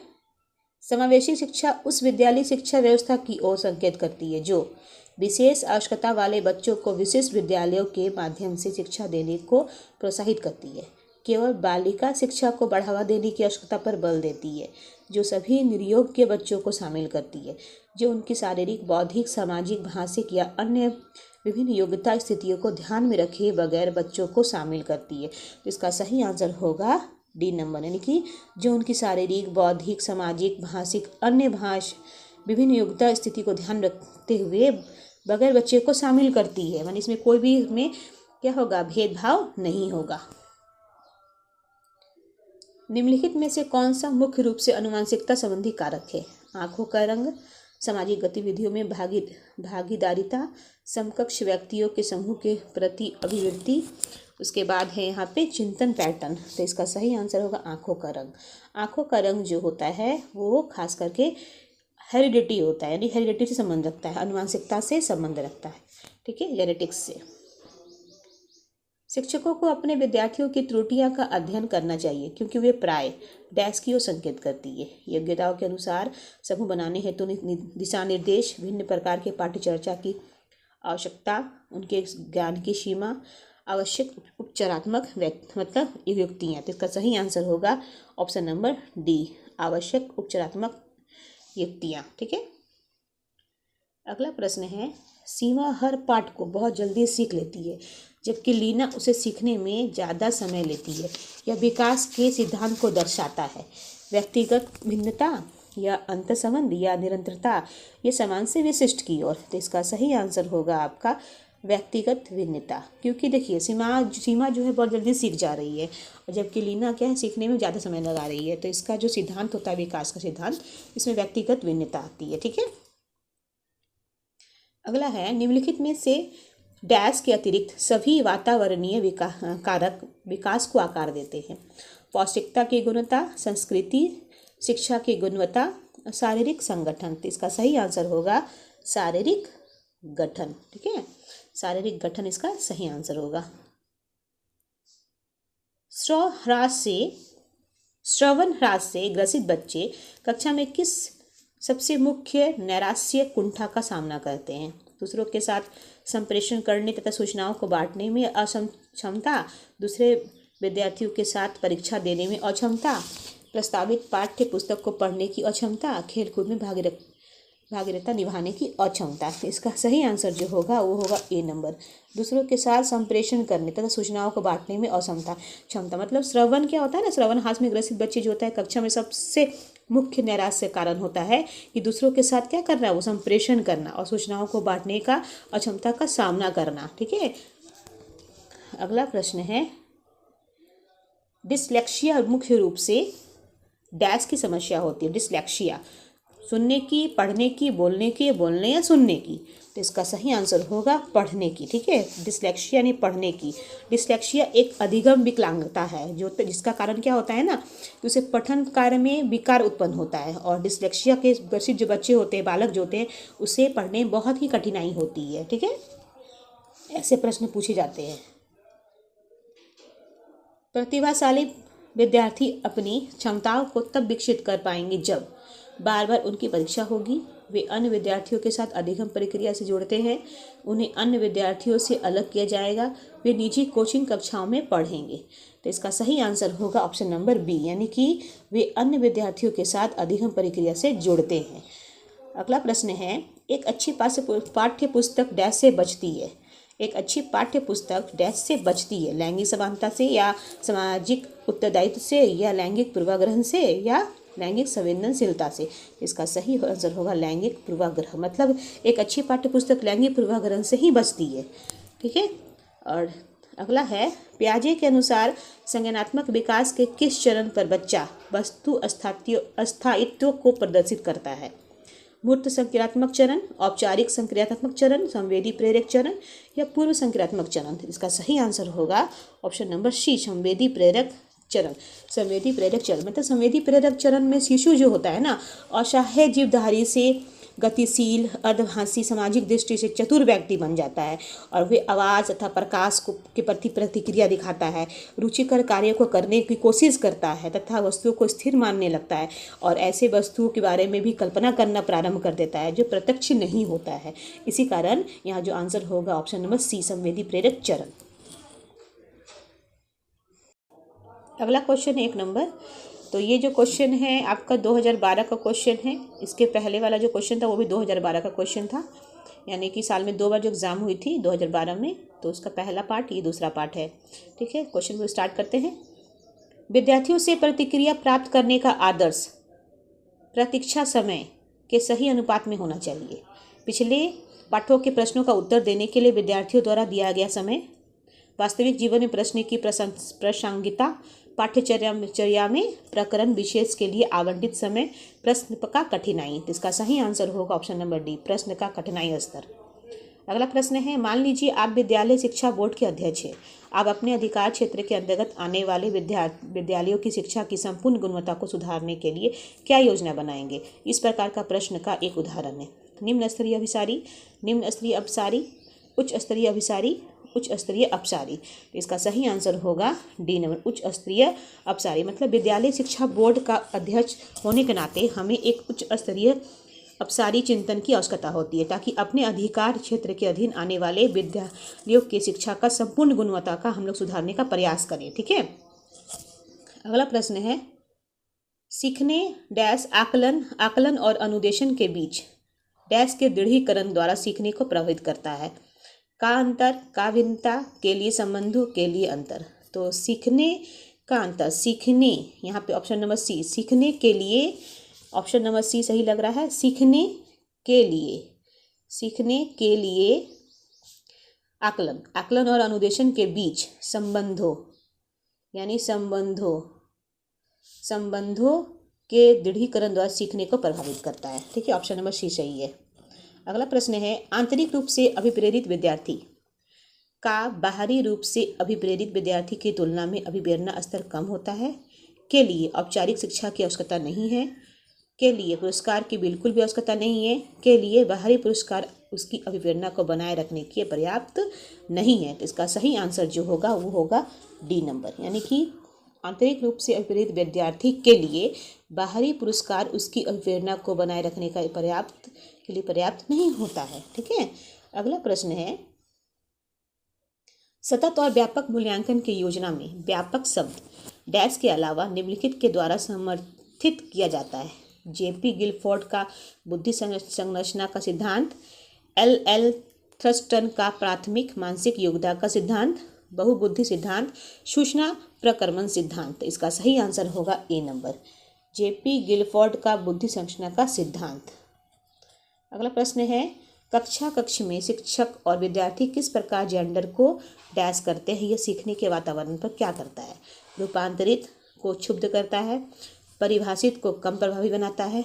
समावेशी शिक्षा उस विद्यालय शिक्षा व्यवस्था की ओर संकेत करती है जो विशेष आवश्यकता वाले बच्चों को विशेष विद्यालयों के माध्यम से शिक्षा देने को प्रोत्साहित करती है, केवल बालिका शिक्षा को बढ़ावा देने की आवश्यकता पर बल देती है, जो सभी निरयोग्य बच्चों को शामिल करती है, जो उनकी शारीरिक, बौद्धिक, सामाजिक, भाषिक या अन्य विभिन्न योग्यता स्थितियों को ध्यान में रखे बगैर बच्चों को शामिल करती है। तो इसका सही आंसर होगा डी नंबर, यानी कि जो उनकी शारीरिक, बौद्धिक, सामाजिक, भाषिक, अन्य विभिन्न योग्यता स्थिति को ध्यान रखते हुए बगैर बच्चे को शामिल करती है, यानी इसमें कोई भी में क्या होगा, भेदभाव नहीं होगा। निम्नलिखित में से कौन सा मुख्य रूप से अनुवांशिकता संबंधी कारक है? आंखों का रंग, सामाजिक गतिविधियों में भागीदारिता, समकक्ष व्यक्तियों के समूह के प्रति अभिवृत्ति, उसके बाद है यहाँ पे चिंतन पैटर्न, तो इसका सही आंसर होगा आँखों का रंग। आँखों का रंग जो होता है वो खास करके हेरिडिटी होता है, यानी हेरिडिटी से संबंध रखता है, आनुवंशिकता से संबंध रखता है, ठीक है, जेनेटिक्स से। शिक्षकों को अपने विद्यार्थियों की त्रुटियां का अध्ययन करना चाहिए क्योंकि वे प्राय डैश की ओर संकेत करती है। योग्यताओं के अनुसार समूह बनाने हेतु दिशा निर्देश, भिन्न प्रकार के पाठ्यचर्चा की आवश्यकता, उनके ज्ञान की सीमा, आवश्यक उपचारात्मक मतलब युक्तियाँ। तो इसका सही आंसर होगा ऑप्शन नंबर डी, आवश्यक उपचारात्मक युक्तियाँ, ठीक है। अगला प्रश्न है, सीमा हर पाठ को बहुत जल्दी सीख लेती है जबकि लीना उसे सीखने में ज़्यादा समय लेती है। यह विकास के सिद्धांत को दर्शाता है। व्यक्तिगत भिन्नता या अंतर्संबंध या निरंतरता, ये समान से विशिष्ट की ओर। तो इसका सही आंसर होगा आपका व्यक्तिगत भिन्नता, क्योंकि देखिए सीमा जो है बहुत जल्दी सीख जा रही है और जबकि लीना क्या है, सीखने में ज़्यादा समय लगा रही है। तो इसका जो सिद्धांत होता है विकास का सिद्धांत, इसमें व्यक्तिगत भिन्नता आती है, ठीक है। अगला है, निम्नलिखित में से डैश के अतिरिक्त सभी वातावरणीय कारक विकास को आकार देते हैं। पौष्टिकता की गुणवत्ता, संस्कृति, शिक्षा की गुणवत्ता, शारीरिक संगठन। तो इसका सही आंसर होगा शारीरिक गठन, ठीक है, शारीरिक गठन इसका सही आंसर होगा। श्रवण ह्रास से ग्रसित बच्चे कक्षा में किस सबसे मुख्य नैराश्य कुंठा का सामना करते हैं? दूसरों के साथ संप्रेषण करने तथा सूचनाओं को बांटने में अक्षमता, दूसरे विद्यार्थियों के साथ परीक्षा देने में अक्षमता, प्रस्तावित पाठ्य पुस्तक को पढ़ने की अक्षमता, खेलकूद में भागीदारिता निभाने की अक्षमता। इसका सही आंसर जो होगा वो होगा ए नंबर, दूसरों के साथ संप्रेषण करने तथा सूचनाओं को बांटने में क्षमता। मतलब श्रवण क्या होता है ना, श्रवण हास में ग्रसित बच्चे जो होता है कक्षा में सबसे मुख्य नैराश्य कारण होता है कि दूसरों के साथ क्या करना है, वो संप्रेषण करना और सूचनाओं को बांटने का अक्षमता का सामना करना, ठीक है। अगला प्रश्न है, डिस्लेक्सिया मुख्य रूप से डैश की समस्या होती है। डिस्लेक्सिया सुनने की, पढ़ने की, बोलने या सुनने की। तो इसका सही आंसर होगा पढ़ने की, ठीक है। डिस्लेक्सिया यानी पढ़ने की। डिस्लेक्सिया एक अधिगम विकलांगता है जिसका कारण क्या होता है ना, कि उसे पठन कार्य में विकार उत्पन्न होता है और डिस्लेक्सिया के ग्रसित जो बच्चे होते हैं, बालक जो होते हैं, उसे पढ़ने में बहुत ही कठिनाई होती है, ठीक है। ऐसे प्रश्न पूछे जाते हैं। प्रतिभाशाली विद्यार्थी अपनी क्षमताओं को तब विकसित कर पाएंगे जब बार बार उनकी परीक्षा होगी, वे अन्य विद्यार्थियों के साथ अधिगम प्रक्रिया से जुड़ते हैं, उन्हें अन्य विद्यार्थियों से अलग किया जाएगा, वे निजी कोचिंग कक्षाओं में पढ़ेंगे। तो इसका सही आंसर होगा ऑप्शन नंबर बी, यानी कि वे अन्य विद्यार्थियों के साथ अधिगम प्रक्रिया से जुड़ते हैं। अगला प्रश्न है, एक अच्छी पाठ्य पुस्तक डैश से बचती है। एक अच्छी पाठ्य पुस्तक डैश से बचती है, लैंगिक समानता से या सामाजिक उत्तरदायित्व से या लैंगिक पूर्वाग्रह से या लैंगिक संवेदनशीलता से। इसका सही आंसर होगा लैंगिक पूर्वाग्रह। मतलब एक अच्छी पाठ्य पुस्तक लैंगिक पूर्वाग्रह से ही बचती है, ठीक है। और अगला है, पियाजे के अनुसार संज्ञानात्मक विकास के किस चरण पर बच्चा वस्तु अस्थायित्व को प्रदर्शित करता है? मूर्त संक्रियात्मक चरण, औपचारिक संक्रियात्मक चरण, संवेदी प्रेरक चरण या पूर्व संक्रियात्मक चरण? इसका सही आंसर होगा ऑप्शन नंबर सी, संवेदी प्रेरक चरण। संवेदी प्रेरक चरण मतलब संवेदी प्रेरक चरण में शिशु जो होता है ना, असहाय जीवधारी से गतिशील, अर्धभाषी, सामाजिक दृष्टि से चतुर व्यक्ति बन जाता है और वे आवाज़ तथा प्रकाश के प्रति प्रतिक्रिया दिखाता है, रुचिकर कार्यों को करने की कोशिश करता है तथा वस्तुओं को स्थिर मानने लगता है और ऐसे वस्तुओं के बारे में भी कल्पना करना प्रारंभ कर देता है जो प्रत्यक्ष नहीं होता है। इसी कारण यहाँ जो आंसर होगा ऑप्शन नंबर सी, संवेदी प्रेरक चरण। अगला क्वेश्चन है 1 नंबर। तो ये जो क्वेश्चन है आपका 2012 का क्वेश्चन है। इसके पहले वाला जो क्वेश्चन था वो भी 2012 का क्वेश्चन था, यानी कि साल में 2 बार जो एग्ज़ाम हुई थी 2012 में, तो उसका पहला पार्ट ये दूसरा पार्ट है, ठीक है। क्वेश्चन को स्टार्ट करते हैं। विद्यार्थियों से प्रतिक्रिया प्राप्त करने का आदर्श प्रतीक्षा समय के सही अनुपात में होना चाहिए। पिछले पाठों के प्रश्नों का उत्तर देने के लिए विद्यार्थियों द्वारा दिया गया समय, वास्तविक जीवन में प्रश्न की प्रासंगिकता, पाठ्यचर्या में प्रकरण विशेष के लिए आवंटित समय, प्रश्न का कठिनाई। इसका सही आंसर होगा ऑप्शन नंबर डी, प्रश्न का कठिनाई स्तर। अगला प्रश्न है, मान लीजिए आप विद्यालय शिक्षा बोर्ड के अध्यक्ष हैं। आप अपने अधिकार क्षेत्र के अंतर्गत आने वाले विद्यालयों की शिक्षा की संपूर्ण गुणवत्ता को सुधारने के लिए क्या योजना बनाएंगे? इस प्रकार का प्रश्न का एक उदाहरण है। निम्न स्तरीय अभिसारी, निम्न स्तरीय अपसारी, उच्च स्तरीय अभिसारी, उच्च स्तरीय अपसारी। तो इसका सही आंसर होगा डी नंबर, उच्च स्तरीय अपसारी। मतलब विद्यालय शिक्षा बोर्ड का अध्यक्ष होने के नाते हमें एक उच्च स्तरीय अपसारी चिंतन की आवश्यकता होती है, ताकि अपने अधिकार क्षेत्र के अधीन आने वाले विद्यालयों की शिक्षा का संपूर्ण गुणवत्ता का हम लोग सुधारने का प्रयास करें। ठीक है। अगला प्रश्न है, सीखने डैश आकलन और अनुदेशन के बीच डैश के दृढ़ीकरण द्वारा सीखने को प्रभावित करता है। का अंतर, का भिन्नता, के लिए संबंधों, के लिए अंतर। तो सीखने का अंतर, सीखने, यहाँ पे ऑप्शन नंबर सी, सीखने के लिए, ऑप्शन नंबर सी सही लग रहा है। सीखने के लिए आकलन और अनुदेशन के बीच संबंधों, यानी संबंधों के दृढ़ीकरण द्वारा सीखने को प्रभावित करता है। ठीक है, ऑप्शन नंबर सी सही है। अगला प्रश्न है, आंतरिक रूप से अभिप्रेरित विद्यार्थी का बाहरी रूप से अभिप्रेरित विद्यार्थी की तुलना में अभिप्रेरणा स्तर कम होता है। के लिए औपचारिक शिक्षा की आवश्यकता नहीं है। के लिए पुरस्कार की बिल्कुल भी आवश्यकता नहीं है। के लिए बाहरी पुरस्कार उसकी अभिप्रेरणा को बनाए रखने के पर्याप्त नहीं है। तो इसका सही आंसर जो होगा वो होगा डी नंबर, यानी कि आंतरिक रूप से अभिप्रेरित विद्यार्थी के लिए बाहरी पुरस्कार उसकी अभिप्रेरणा को बनाए रखने का पर्याप्त नहीं होता है। ठीक है। अगला प्रश्न है, सतत और व्यापक मूल्यांकन की योजना में व्यापक शब्द डैश के अलावा निम्नलिखित के द्वारा समर्थित किया जाता है। जेपी गिलफोर्ड का बुद्धि संरचना का सिद्धांत, एल थर्स्टन का प्राथमिक मानसिक योग्यता का सिद्धांत, बहुबुद्धि सिद्धांत, सूचना प्रक्रमण सिद्धांत। इसका सही आंसर होगा ए नंबर, जेपी गिलफोर्ड का बुद्धि संरचना का सिद्धांत। अगला प्रश्न है, कक्ष में शिक्षक और विद्यार्थी किस प्रकार जेंडर को डैश करते हैं? यह सीखने के वातावरण पर क्या करता है? रूपांतरित को क्षुब्ध करता है, परिभाषित को कम प्रभावी बनाता है,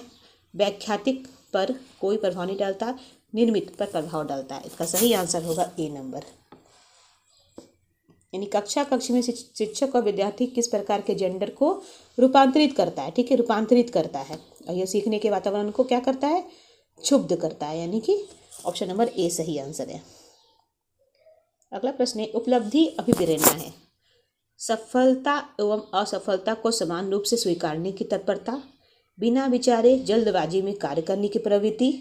व्याख्यातिक पर कोई प्रभाव नहीं डालता, निर्मित पर प्रभाव डालता है। इसका सही आंसर होगा ए नंबर, यानी कक्ष में शिक्षक और विद्यार्थी किस प्रकार के जेंडर को रूपांतरित करता है। ठीक है, रूपांतरित करता है, और यह सीखने के वातावरण को क्या करता है? क्षुब्ध करता है, यानी कि ऑप्शन नंबर ए सही आंसर है। अगला प्रश्न है, उपलब्धि अभिप्रेरणा है। सफलता एवं असफलता को समान रूप से स्वीकारने की तत्परता, बिना विचारे जल्दबाजी में कार्य करने की प्रवृत्ति,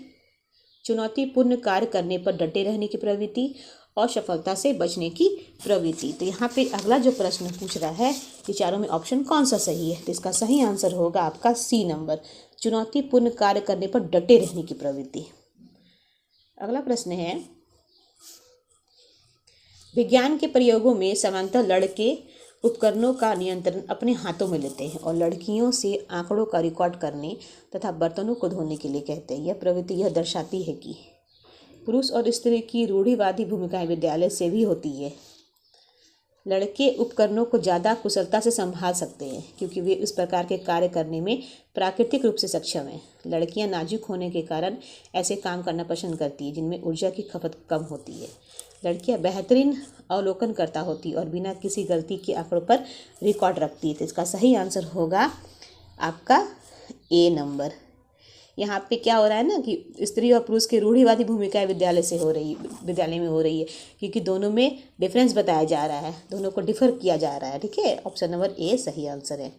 चुनौतीपूर्ण कार्य करने पर डटे रहने की प्रवृत्ति, और सफलता से बचने की प्रवृत्ति। तो यहाँ पे अगला जो प्रश्न पूछ रहा है, ये चारों में ऑप्शन कौन सा सही है? तो इसका सही आंसर होगा आपका सी नंबर, चुनौतीपूर्ण कार्य करने पर डटे रहने की प्रवृत्ति। अगला प्रश्न है, विज्ञान के प्रयोगों में सामान्यतः लड़के उपकरणों का नियंत्रण अपने हाथों में लेते हैं और लड़कियों से आंकड़ों का रिकॉर्ड करने तथा बर्तनों को धोने के लिए कहते हैं। यह प्रवृत्ति यह दर्शाती है कि पुरुष और स्त्री की रूढ़िवादी भूमिकाएं विद्यालय से भी होती है। लड़के उपकरणों को ज़्यादा कुशलता से संभाल सकते हैं क्योंकि वे उस प्रकार के कार्य करने में प्राकृतिक रूप से सक्षम हैं। लड़कियां नाजुक होने के कारण ऐसे काम करना पसंद करती हैं जिनमें ऊर्जा की खपत कम होती है। लड़कियां बेहतरीन अवलोकनकर्ता होती और बिना किसी गलती के आंकड़ों पर रिकॉर्ड रखती है। तो इसका सही आंसर होगा आपका ए नंबर। यहाँ पे क्या हो रहा है ना कि स्त्री और पुरुष की रूढ़िवादी भूमिकाएं विद्यालय में हो रही है क्योंकि दोनों में डिफरेंस बताया जा रहा है, दोनों को डिफर किया जा रहा है। ठीक है, ऑप्शन नंबर ए सही आंसर है।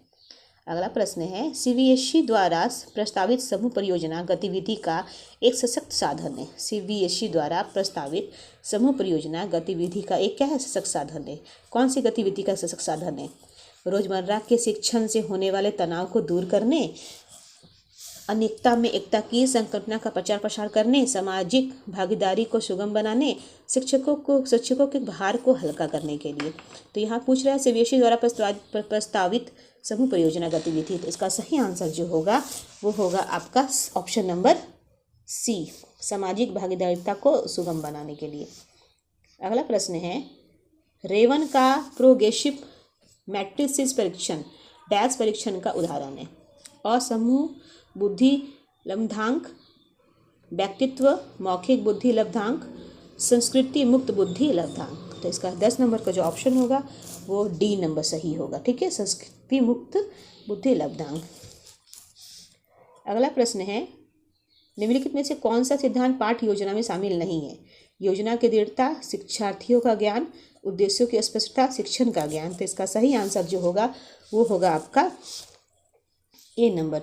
अगला प्रश्न है, सीबीएसई द्वारा प्रस्तावित समूह परियोजना गतिविधि का एक सशक्त साधन है। सीबीएसई द्वारा प्रस्तावित समूह परियोजना गतिविधि का एक क्या है? सशक्त साधन है। कौन सी गतिविधि का सशक्त साधन है? रोजमर्रा के शिक्षण से होने वाले तनाव को दूर करने, अनेकता में एकता की संकल्पना का प्रचार प्रसार करने, सामाजिक भागीदारी को सुगम बनाने, शिक्षकों के भार को हल्का करने के लिए। तो यहाँ पूछ रहा है सीबीएसई द्वारा प्रस्तावित समूह परियोजना गतिविधि। तो इसका सही आंसर जो होगा वो होगा आपका ऑप्शन नंबर सी, सामाजिक भागीदारिता को सुगम बनाने के लिए। अगला प्रश्न है, रेवन का प्रोग्रेसिव मैट्रिसेस परीक्षण डैश परीक्षण का उदाहरण है। असमूह बुद्धि लब्धांक, व्यक्तित्व, मौखिक बुद्धि लब्धांक, संस्कृति मुक्त बुद्धि लब्धांक। तो इसका 10 नंबर का जो ऑप्शन होगा वो डी नंबर सही होगा। ठीक है, संस्कृति मुक्त बुद्धि लब्धांक। अगला प्रश्न है, निम्नलिखित में से कौन सा सिद्धांत पाठ योजना में शामिल नहीं है? योजना की दृढ़ता, शिक्षार्थियों का ज्ञान, उद्देश्यों की स्पष्टता, शिक्षण का ज्ञान। तो इसका सही आंसर जो होगा वो होगा आपका ए नंबर,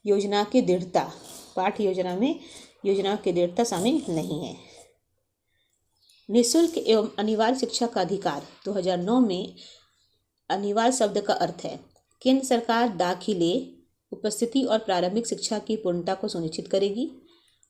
योजना की दृढ़ता। पाठ योजना में योजना की दृढ़ता शामिल नहीं है। निःशुल्क एवं अनिवार्य शिक्षा का अधिकार 2009 में अनिवार्य शब्द का अर्थ है। केंद्र सरकार दाखिले, उपस्थिति और प्रारंभिक शिक्षा की पूर्णता को सुनिश्चित करेगी।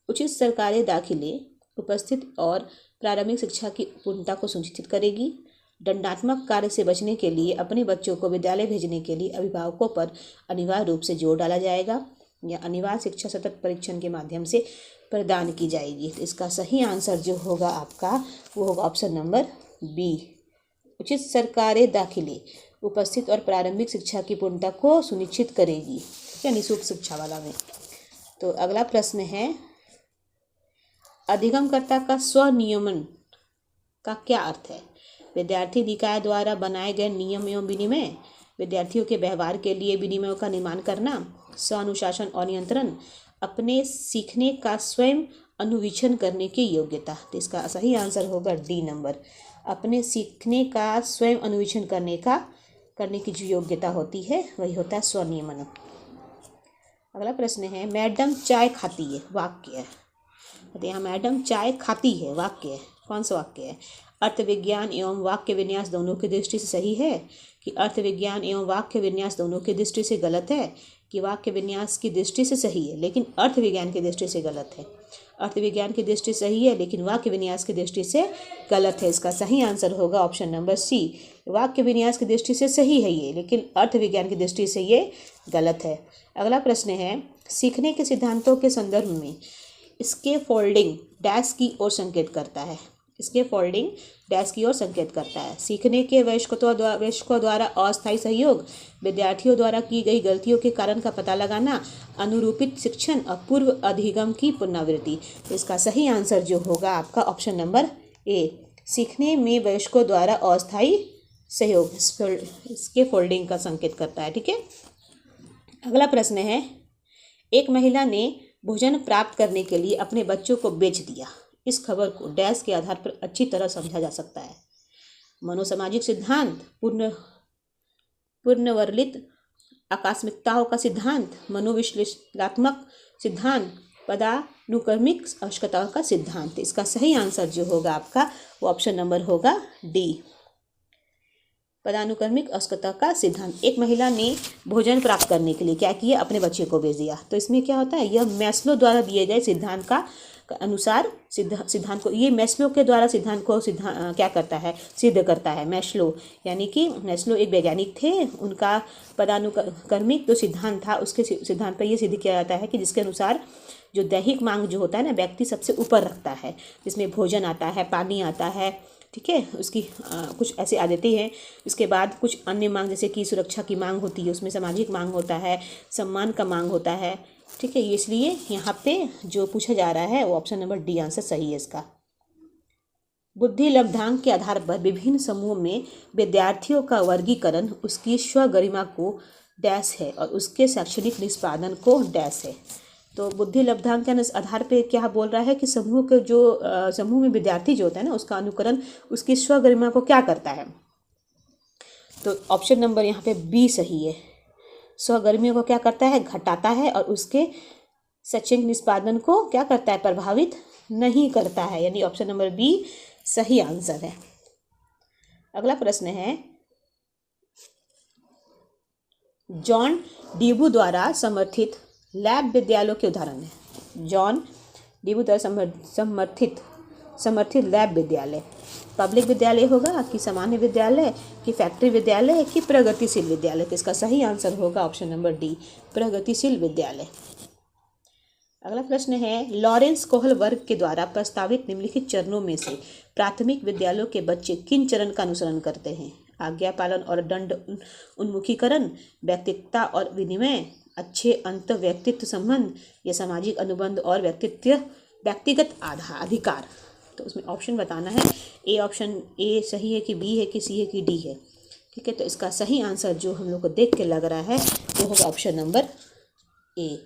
उचित सरकारी दाखिले, उपस्थित और प्रारंभिक शिक्षा की पूर्णता को सुनिश्चित करेगी। दंडात्मक कार्य से बचने के लिए अपने बच्चों को विद्यालय भेजने के लिए अभिभावकों पर अनिवार्य रूप से जोर डाला जाएगा, या अनिवार्य शिक्षा सतत परीक्षण के माध्यम से प्रदान की जाएगी। तो इसका सही आंसर जो होगा आपका वो होगा ऑप्शन नंबर बी, उचित सरकारी दाखिले, उपस्थित और प्रारंभिक शिक्षा की पूर्णता को सुनिश्चित करेगी, या निःशुल्क शिक्षा वाला में। तो अगला प्रश्न है, अधिगमकर्ता का स्वनियमन का क्या अर्थ है? विद्यार्थी निकाय द्वारा बनाए गए नियम एवं विनिमय, विद्यार्थियों के व्यवहार के लिए विनिमयों का निर्माण करना, स्वानुशासन और नियंत्रण, अपने सीखने का स्वयं अनुवीक्षण करने की योग्यता। तो इसका सही आंसर होगा डी नंबर, अपने सीखने का स्वयं अनुवीक्षण करने की जो योग्यता होती है वही होता है स्वनियमन। अगला प्रश्न है, मैडम चाय खाती है वाक्य है। तो यहाँ मैडम चाय खाती है वाक्य है, कौन सा वाक्य है? अर्थ विज्ञान एवं वाक्य विन्यास दोनों की दृष्टि से सही है, कि अर्थ विज्ञान एवं वाक्य विन्यास दोनों की दृष्टि से गलत है, कि वाक्य विन्यास की दृष्टि से सही है लेकिन अर्थ विज्ञान की दृष्टि से गलत है। अर्थ विज्ञान की दृष्टि से सही है लेकिन वाक्य विन्यास की दृष्टि से गलत है। इसका सही आंसर होगा ऑप्शन नंबर सी, वाक्य विन्यास की दृष्टि से सही है ये, लेकिन अर्थ विज्ञान की दृष्टि से ये गलत है। अगला प्रश्न है, सीखने के सिद्धांतों के संदर्भ में इसके फोल्डिंग डैश की ओर संकेत करता है। इसके फोल्डिंग डैश की ओर संकेत करता है। सीखने के वयस्कों द्वारा अस्थायी सहयोग, विद्यार्थियों द्वारा की गई गलतियों के कारण का पता लगाना, अनुरूपित शिक्षण और पूर्व अधिगम की पुनरावृत्ति। तो इसका सही आंसर जो होगा आपका ऑप्शन नंबर ए, सीखने में वयस्कों द्वारा अस्थायी सहयोग, इसके फोल्डिंग का संकेत करता है। ठीक है, अगला प्रश्न है, एक महिला ने भोजन प्राप्त करने के लिए अपने बच्चों को बेच दिया। इस खबर को डैश के आधार पर अच्छी तरह समझा जा सकता है। मनोसामाजिक सिद्धांत, पुनर्वर्लित आकस्मिकताओं का सिद्धांत, मनोविश्लेषणात्मक सिद्धांत, पदानुक्रमिक आवश्यकताओं का सिद्धांत। इसका सही आंसर जो होगा आपका वो ऑप्शन नंबर होगा डी, पदानुक्रमिक आवश्यकता का सिद्धांत। एक महिला ने भोजन प्राप्त करने के लिए क्या किया? अपने बच्चे को भेज दिया। तो इसमें क्या होता है, यह मैस्लो द्वारा दिए गए सिद्धांत का अनुसार सिद्धांत को, ये मैस्लो के द्वारा सिद्धांत को क्या करता है, सिद्ध करता है। मैस्लो यानी कि मैस्लो एक वैज्ञानिक थे, उनका पदानुक्रमिक जो सिद्धांत था उसके सिद्धांत पर यह सिद्ध किया जाता है कि जिसके अनुसार जो दैहिक मांग जो होता है ना, व्यक्ति सबसे ऊपर रखता है, जिसमें भोजन आता है, पानी आता है, ठीक है, उसकी कुछ ऐसे आदतें हैं। उसके बाद कुछ अन्य मांग जैसे कि सुरक्षा की मांग होती है, उसमें सामाजिक मांग होता है, सम्मान का मांग होता है। ठीक है, इसलिए यहाँ पे जो पूछा जा रहा है वो ऑप्शन नंबर डी आंसर सही है इसका। बुद्धि लब्धांक के आधार पर विभिन्न समूहों में विद्यार्थियों का वर्गीकरण उसकी स्वगरिमा को डैश है और उसके शैक्षणिक निष्पादन को डैश है। तो बुद्धि लब्धांक के आधार पे क्या बोल रहा है कि समूह के जो समूह में विद्यार्थी जो होता है ना, उसका अनुकरण उसकी स्वगरिमा को क्या करता है। तो ऑप्शन नंबर यहाँ पे बी सही है, स्वगरिमा को क्या करता है, घटाता है और उसके शैक्षणिक निष्पादन को क्या करता है, प्रभावित नहीं करता है, यानी ऑप्शन नंबर बी सही आंसर है। अगला प्रश्न है, जॉन डीबू द्वारा समर्थित लैब विद्यालयों के उदाहरण है। जॉन डीबू द्वारा समर्थित लैब विद्यालय पब्लिक विद्यालय होगा कि सामान्य विद्यालय कि फैक्ट्री विद्यालय कि प्रगतिशील विद्यालय। तो इसका सही आंसर होगा ऑप्शन नंबर डी, प्रगतिशील विद्यालय। अगला प्रश्न है, लॉरेंस कोहल वर्ग के द्वारा प्रस्तावित निम्नलिखित चरणों में से प्राथमिक विद्यालयों के बच्चे किन चरण का अनुसरण करते हैं? आज्ञा पालन और दंड उन्मुखीकरण, व्यक्तिगतता और विनिमय, अच्छे अंत व्यक्तित्व संबंध या सामाजिक अनुबंध और व्यक्तिगत अधिकार। तो उसमें ऑप्शन बताना है। ए ऑप्शन ए सही है कि बी है कि सी है कि डी है। ठीक है, तो इसका सही आंसर जो हम लोग को देख के लग रहा है वो होगा ऑप्शन नंबर ए,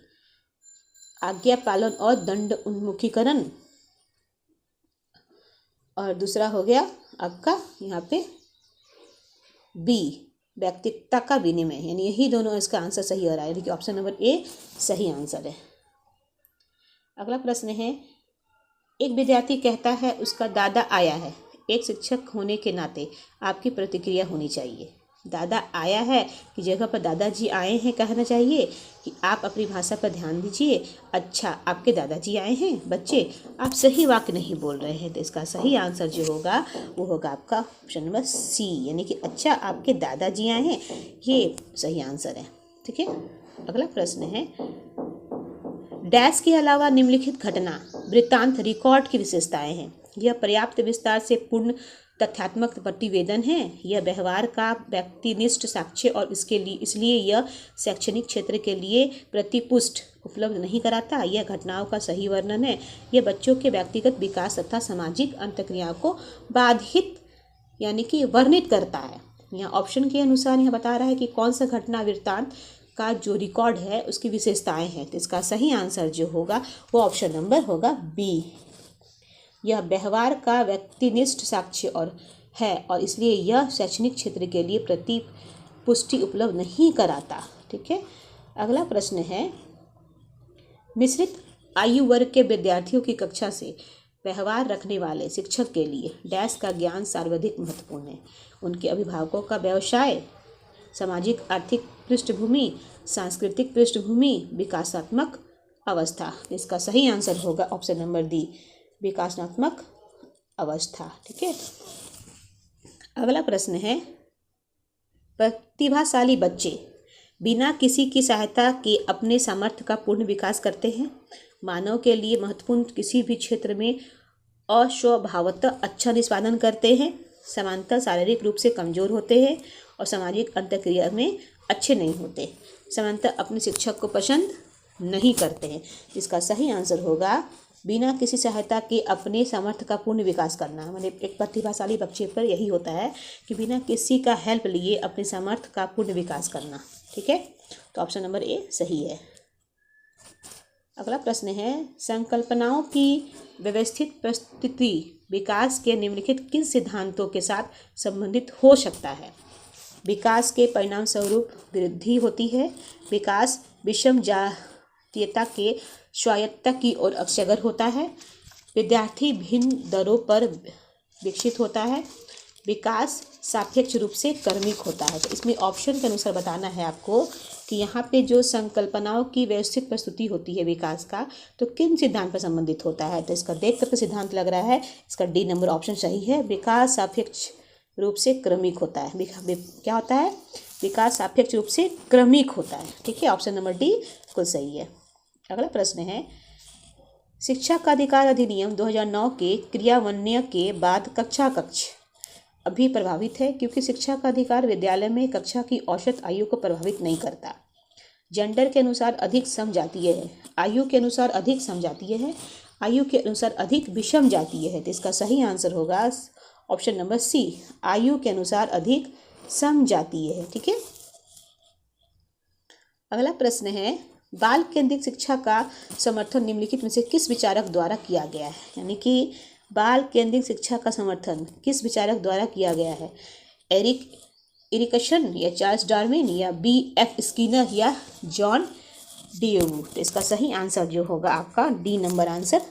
आज्ञा पालन और दंड उन्मुखीकरण। और दूसरा हो गया आपका यहाँ पे बी, व्यक्तिगता का विनिमय, यानी यही दोनों इसका आंसर सही हो रहा है, यानी कि ऑप्शन नंबर ए सही आंसर है। अगला प्रश्न है, एक विद्यार्थी कहता है उसका दादा आया है। एक शिक्षक होने के नाते आपकी प्रतिक्रिया होनी चाहिए। दादा आया है की जगह पर दादाजी आए हैं कहना चाहिए कि आप अपनी भाषा पर ध्यान दीजिए, अच्छा आपके दादाजी आए हैं। बच्चे आप सही वाक्य नहीं बोल रहे हैं, तो इसका सही आंसर जो होगा वो होगा आपका ऑप्शन नंबर सी, यानी कि अच्छा आपके दादाजी आए हैं, ये सही आंसर है। ठीक है, अगला प्रश्न है, डैश के अलावा निम्नलिखित घटना वृत्तांत रिकॉर्ड की विशेषताएं हैं। यह पर्याप्त विस्तार से पूर्ण तथ्यात्मक प्रतिवेदन है, यह व्यवहार का व्यक्तिनिष्ठ साक्ष्य और इसलिए यह शैक्षणिक क्षेत्र के लिए प्रतिपुष्ट उपलब्ध नहीं कराता, यह घटनाओं का सही वर्णन है, यह बच्चों के व्यक्तिगत विकास तथा सामाजिक अंतःक्रियाओं को बाधित यानी कि वर्णित करता है। यहाँ ऑप्शन के अनुसार यह बता रहा है कि कौन सा घटना वृत्तांत का जो रिकॉर्ड है उसकी विशेषताएं हैं, तो इसका सही आंसर जो होगा वो ऑप्शन नंबर होगा बी, यह व्यवहार का व्यक्तिनिष्ठ साक्ष्य और इसलिए यह शैक्षणिक क्षेत्र के लिए प्रतिपुष्टि उपलब्ध नहीं कराता। ठीक है, अगला प्रश्न है, मिश्रित आयु वर्ग के विद्यार्थियों की कक्षा से व्यवहार रखने वाले शिक्षक के लिए डैश का ज्ञान सर्वाधिक महत्वपूर्ण है। उनके अभिभावकों का व्यवसाय, सामाजिक आर्थिक पृष्ठभूमि, सांस्कृतिक पृष्ठभूमि, विकासात्मक अवस्था। इसका सही आंसर होगा ऑप्शन नंबर डी, विकासात्मक अवस्था। ठीक है, अगला प्रश्न है, प्रतिभाशाली बच्चे बिना किसी की सहायता के अपने सामर्थ्य का पूर्ण विकास करते हैं। मानव के लिए महत्वपूर्ण किसी भी क्षेत्र में अस्वभावतः अच्छा निष्पादन करते हैं, समानतः शारीरिक रूप से कमजोर होते हैं और सामाजिक अंतःक्रिया में अच्छे नहीं होते, समानतः अपने शिक्षक को पसंद नहीं करते हैं। इसका सही आंसर होगा बिना किसी सहायता के अपने सामर्थ्य का पूर्ण विकास करना। मतलब एक प्रतिभाशाली बच्चे पर यही होता है कि बिना किसी का हेल्प लिए अपने सामर्थ्य का पूर्ण विकास करना। ठीक है, तो ऑप्शन नंबर ए सही है। अगला प्रश्न है, संकल्पनाओं की व्यवस्थित प्रस्तुति विकास के निम्नलिखित किन सिद्धांतों के साथ संबंधित हो सकता है। विकास के परिणाम स्वरूप वृद्धि होती है, विकास विषम जातीयता के स्वायत्तता की ओर अग्रसर होता है, विद्यार्थी भिन्न दरों पर विकसित होता है, विकास सापेक्ष रूप से क्रमिक होता है। तो इसमें ऑप्शन के अनुसार बताना है आपको कि यहाँ पे जो संकल्पनाओं की व्यवस्थित प्रस्तुति होती है विकास का, तो किन सिद्धांत पर संबंधित होता है। तो इसका देख करके सिद्धांत लग रहा है, इसका डी नंबर ऑप्शन सही है, विकास सापेक्ष रूप से क्रमिक होता है। क्या होता है, विकास सापेक्ष रूप से क्रमिक होता है। ठीक है, ऑप्शन नंबर डी बिल्कुल सही है। अगला प्रश्न है, शिक्षा का अधिकार अधिनियम 2009 के क्रियान्वयन के बाद कक्षा कक्ष अभी प्रभावित है, क्योंकि शिक्षा का अधिकार विद्यालय में कक्षा की औसत आयु को प्रभावित नहीं करता। जेंडर के अनुसार अधिक समजातीय है, आयु के अनुसार अधिक समजातीय है, आयु के अनुसार अधिक विषम जातीय है। तो इसका सही आंसर होगा ऑप्शन नंबर सी, आयु के अनुसार अधिक समजातीय है। ठीक है, अगला प्रश्न है, बाल केंद्रित शिक्षा का समर्थन निम्नलिखित में से किस विचारक द्वारा किया गया है। यानी कि बाल केंद्रित शिक्षा का समर्थन किस विचारक द्वारा किया गया है, एरिक एरिकसन या चार्ल्स डार्विन या B.F. स्किनर या जॉन डेवी। तो इसका सही आंसर जो होगा आपका डी नंबर आंसर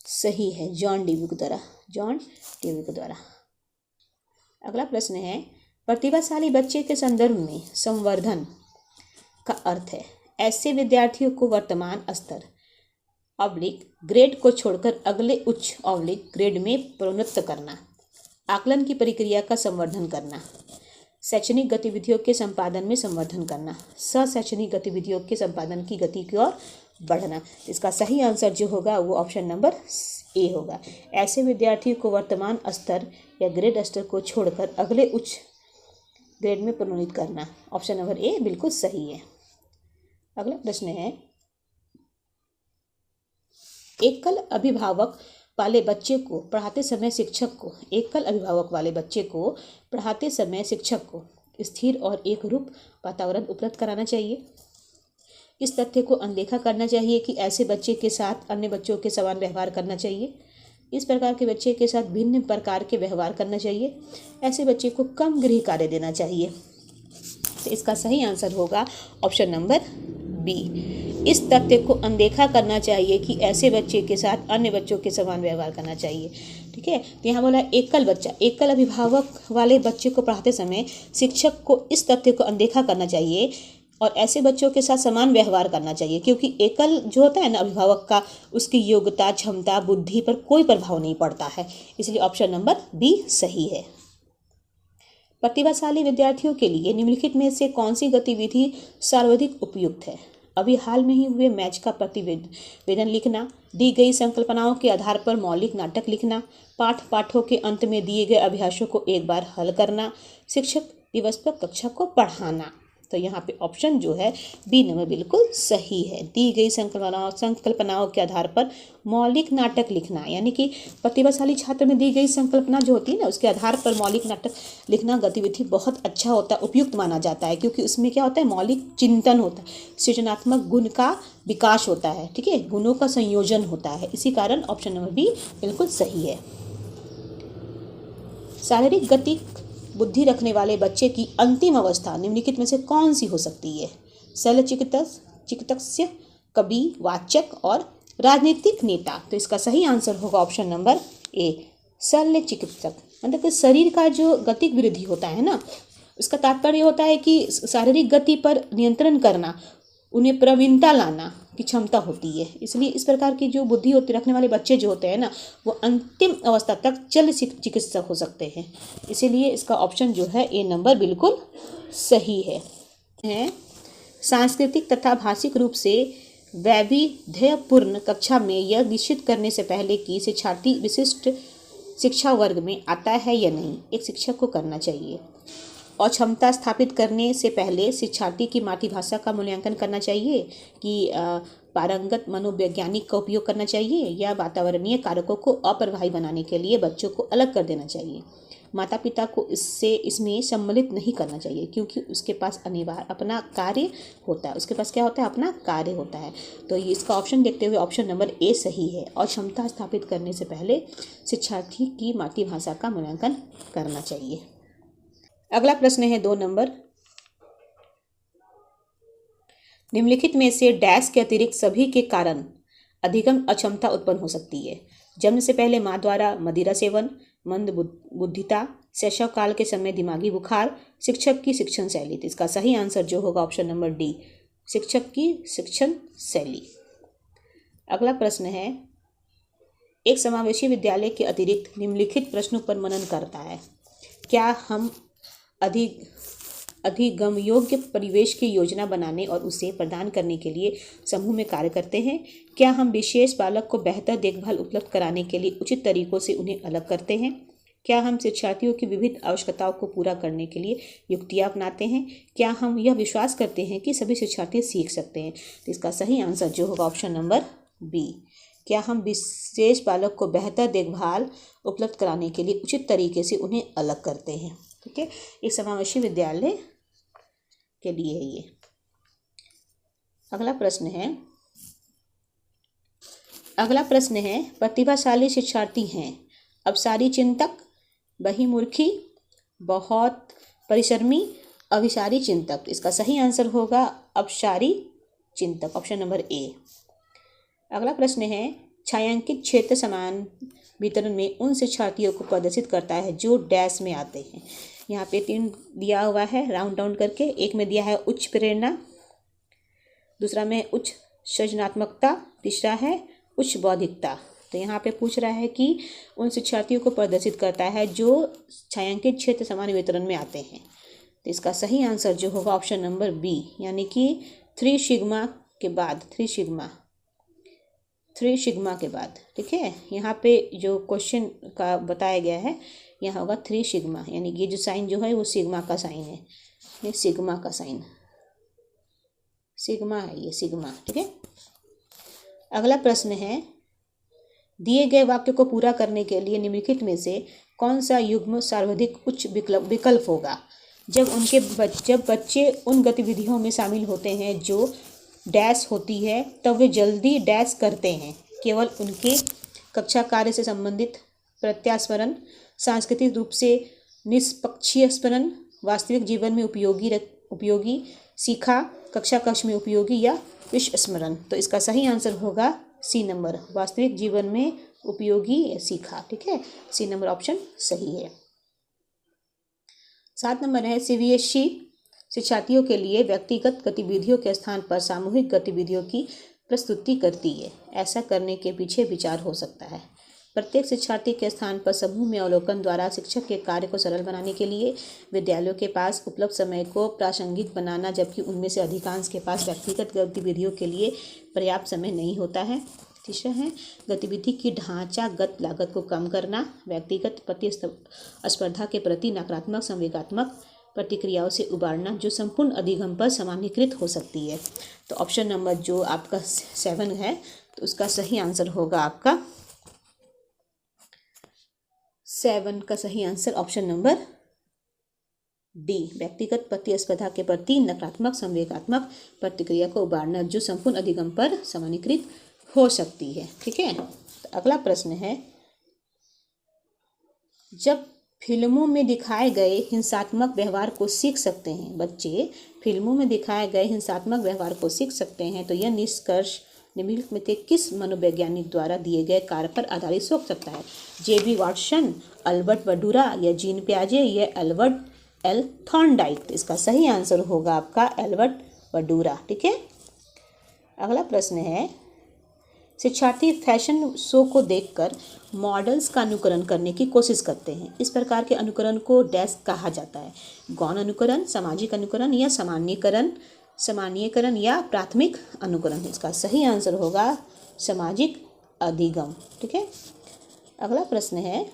सही है, जॉन डेवी के द्वारा। अगला प्रश्न है, प्रतिभाशाली बच्चे के संदर्भ में संवर्धन का अर्थ है ऐसे विद्यार्थियों को वर्तमान स्तर ग्रेड को छोड़कर अगले उच्च ग्रेड में प्रोन्नत करना, आकलन की प्रक्रिया का संवर्धन करना, शैक्षणिक गतिविधियों के संपादन में संवर्धन करना, शैक्षणिक गतिविधियों के संपादन की गति की ओर बढ़ना। इसका सही आंसर जो होगा वो ऑप्शन नंबर ए होगा, ऐसे विद्यार्थियों को वर्तमान स्तर या ग्रेड स्तर को छोड़कर अगले उच्च ग्रेड में प्रोन्नत करना। ऑप्शन नंबर ए बिल्कुल सही है। अगला प्रश्न है, एकल अभिभावक वाले बच्चे को पढ़ाते समय शिक्षक को एकल अभिभावक वाले बच्चे को पढ़ाते समय शिक्षक को स्थिर और एक रूप वातावरण उपलब्ध कराना चाहिए। इस तथ्य को अनदेखा करना चाहिए कि ऐसे बच्चे के साथ अन्य बच्चों के समान व्यवहार करना चाहिए। इस प्रकार के बच्चे के साथ भिन्न प्रकार के व्यवहार करना चाहिए। ऐसे बच्चे को कम गृह कार्य देना चाहिए। तो इसका सही आंसर होगा ऑप्शन नंबर बी। इस तथ्य को अनदेखा करना चाहिए कि ऐसे बच्चे के साथ अन्य बच्चों के समान व्यवहार करना चाहिए। ठीक है, तो यहाँ बोला एकल बच्चा, एकल अभिभावक वाले बच्चे को पढ़ाते समय शिक्षक को इस तथ्य को अनदेखा करना चाहिए और ऐसे बच्चों के साथ समान व्यवहार करना चाहिए, क्योंकि एकल जो होता है ना अभिभावक का, उसकी योग्यता, क्षमता, बुद्धि पर कोई प्रभाव नहीं पड़ता है। इसलिए ऑप्शन नंबर बी सही है। प्रतिभाशाली विद्यार्थियों के लिए निम्नलिखित में से कौन सी गतिविधि सर्वाधिक उपयुक्त है? अभी हाल में ही हुए मैच का प्रतिवेदन लिखना, दी गई संकल्पनाओं के आधार पर मौलिक नाटक लिखना, पाठों के अंत में दिए गए अभ्यासों को एक बार हल करना, शिक्षक दिवस पर कक्षा को पढ़ाना। तो यहाँ पे ऑप्शन जो है बी नंबर बिल्कुल सही है। दी गई संकल्पनाओं के आधार पर मौलिक नाटक लिखना, यानी कि प्रतिभाशाली छात्र में दी गई संकल्पना जो होती है ना, उसके आधार पर मौलिक नाटक लिखना गतिविधि बहुत अच्छा होता है, उपयुक्त माना जाता है, क्योंकि उसमें क्या होता है, मौलिक चिंतन होता है, सृजनात्मक गुण का विकास होता है। ठीक है, गुणों का संयोजन होता है। इसी कारण ऑप्शन नंबर बी बिल्कुल सही है। शारीरिक गति बुद्धि रखने वाले बच्चे की अंतिम अवस्था निम्नलिखित में से कौन सी हो सकती है? शल्य चिकित्सक, कवि, वाचक और राजनीतिक नेता। तो इसका सही आंसर होगा ऑप्शन नंबर ए, शल्य चिकित्सक। मतलब कि शरीर का जो गतिक वृद्धि होता है ना, उसका तात्पर्य होता है कि शारीरिक गति पर नियंत्रण करना, उन्हें प्रवीणता लाना की क्षमता होती है। इसलिए इस प्रकार की जो बुद्धि होती रखने वाले बच्चे जो होते हैं ना, वो अंतिम अवस्था तक शल्य चिकित्सक हो सकते हैं। इसीलिए इसका ऑप्शन जो है ए नंबर बिल्कुल सही है। सांस्कृतिक तथा भाषिक रूप से वैविध्यपूर्ण कक्षा में यह निश्चित करने से पहले कि शिक्षार्थी विशिष्ट शिक्षा वर्ग में आता है या नहीं, एक शिक्षक को करना चाहिए। और क्षमता स्थापित करने से पहले शिक्षार्थी की मातृभाषा का मूल्यांकन करना चाहिए कि पारंगत मनोवैज्ञानिक का उपयोग करना चाहिए, या वातावरणीय कारकों को अप्रभावी बनाने के लिए बच्चों को अलग कर देना चाहिए। माता पिता को इसमें सम्मिलित नहीं करना चाहिए, क्योंकि उसके पास अनिवार्य अपना कार्य होता है, उसके पास क्या होता है, अपना कार्य होता है। तो ये इसका ऑप्शन देखते हुए ऑप्शन नंबर ए सही है। और क्षमता स्थापित करने से पहले शिक्षार्थी की मातृभाषा का मूल्यांकन करना चाहिए। अगला प्रश्न है 2 नंबर। निम्नलिखित में से डैश के अतिरिक्त सभी के कारण अधिगम अक्षमता उत्पन्न हो सकती है? जन्म से पहले माँ द्वारा मदिरा सेवन, मंद बुद्धिता, शैशव काल के समय दिमागी बुखार, शिक्षक की शिक्षण शैली। तो इसका सही आंसर जो होगा ऑप्शन नंबर डी, शिक्षक की शिक्षण शैली। अगला प्रश्न है, एक समावेशी विद्यालय के अतिरिक्त निम्नलिखित प्रश्नों पर मनन करता है? क्या हम अधिगम योग्य परिवेश की योजना बनाने और उसे प्रदान करने के लिए समूह में कार्य करते हैं? क्या हम विशेष बालक को बेहतर देखभाल उपलब्ध कराने के लिए उचित तरीकों से उन्हें अलग करते हैं? क्या हम शिक्षार्थियों की विविध आवश्यकताओं को पूरा करने के लिए युक्तियाँ अपनाते हैं? क्या हम यह विश्वास करते हैं कि सभी शिक्षार्थी सीख सकते हैं? तो इसका सही आंसर जो होगा ऑप्शन नंबर बी, क्या हम विशेष बालक को बेहतर देखभाल उपलब्ध कराने के लिए उचित तरीके से उन्हें अलग करते हैं। ठीक है, एक समावेशी विद्यालय के लिए है ये। अगला प्रश्न है प्रतिभाशाली शिक्षार्थी हैं अभिसारी चिंतक, बहिर्मुखी, बहुत परिश्रमी, अभिसारी चिंतक। इसका सही आंसर होगा अभिसारी चिंतक, ऑप्शन नंबर ए। अगला प्रश्न है छायांकित क्षेत्र समान वितरण में उन शिक्षार्थियों को प्रदर्शित करता है जो डैश में आते हैं। यहाँ पे 3 दिया हुआ है राउंड डाउन करके। एक में दिया है उच्च प्रेरणा, दूसरा में उच्च सृजनात्मकता, तीसरा है उच्च बौद्धिकता। तो यहाँ पे पूछ रहा है कि उन शिक्षार्थियों को प्रदर्शित करता है जो छायांकित क्षेत्र समान वितरण में आते हैं। तो इसका सही आंसर जो होगा ऑप्शन नंबर बी, यानी कि 3 सिग्मा के बाद, 3 सिग्मा के बाद। ठीक है, यहाँ पे जो क्वेश्चन का बताया गया है यहाँ होगा 3 सिग्मा, यानी ये जो साइन जो है वो सिग्मा का साइन है, ये सिग्मा का साइन, सिग्मा है ये, सिग्मा। ठीक है, अगला प्रश्न है दिए गए वाक्य को पूरा करने के लिए निम्नलिखित में से कौन सा युग्म सर्वाधिक उच्च विकल्प होगा? जब बच्चे उन गतिविधियों में शामिल होते हैं जो डैश होती है तब वे जल्दी डैश करते हैं। केवल उनके कक्षा कार्य से संबंधित प्रत्यास्मरण, सांस्कृतिक रूप से निष्पक्षीय स्मरण, वास्तविक जीवन में उपयोगी सीखा, कक्षा कक्ष में उपयोगी या विश्व स्मरण। तो इसका सही आंसर होगा सी नंबर, वास्तविक जीवन में उपयोगी सीखा। ठीक है, सी नंबर ऑप्शन सही है। 7 नंबर है सीबीएसई शिक्षार्थियों के लिए व्यक्तिगत गतिविधियों के स्थान पर सामूहिक गतिविधियों की प्रस्तुति करती है। ऐसा करने के पीछे विचार हो सकता है। प्रत्येक शिक्षार्थी के स्थान पर समूह में अवलोकन द्वारा शिक्षक के कार्य को सरल बनाने के लिए विद्यालयों के पास उपलब्ध समय को प्रासंगिक बनाना, जबकि उनमें से अधिकांश के पास व्यक्तिगत गतिविधियों के लिए पर्याप्त समय नहीं होता है। तीसरा है गतिविधि की ढांचागत लागत को कम करना, व्यक्तिगत प्रतिस्पर्धा के प्रति नकारात्मक संवेगात्मक प्रतिक्रियाओं से उबारना जो संपूर्ण अधिगम पर सामान्यीकृत हो सकती है। तो ऑप्शन नंबर जो आपका 7 है, तो उसका सही आंसर होगा आपका 7 का सही आंसर ऑप्शन नंबर डी, व्यक्तिगत प्रतिस्पर्धा के प्रति नकारात्मक संवेगात्मक प्रतिक्रिया को उबारना जो संपूर्ण अधिगम पर सामान्यीकृत हो सकती है। ठीक है, तो अगला प्रश्न है, जब फिल्मों में दिखाए गए हिंसात्मक व्यवहार को सीख सकते हैं, बच्चे फिल्मों में दिखाए गए हिंसात्मक व्यवहार को सीख सकते हैं, तो यह निष्कर्ष निम्नलिखित में से किस मनोवैज्ञानिक द्वारा दिए गए कार्य पर आधारित हो सकता है? जेबी वाटसन, अल्बर्ट बंडूरा या जीन पियाजे या एल्बर्ट एल थॉर्नडाइक। इसका सही आंसर होगा आपका एल्बर्ट बंडूरा। ठीक है, अगला प्रश्न है, शिक्षार्थी फैशन शो को देखकर मॉडल्स का अनुकरण करने की कोशिश करते हैं। इस प्रकार के अनुकरण को डैश कहा जाता है? गौण अनुकरण, सामाजिक अनुकरण या सामान्यीकरण या प्राथमिक अनुकरण। इसका सही आंसर होगा सामाजिक अधिगम। ठीक है, अगला प्रश्न है,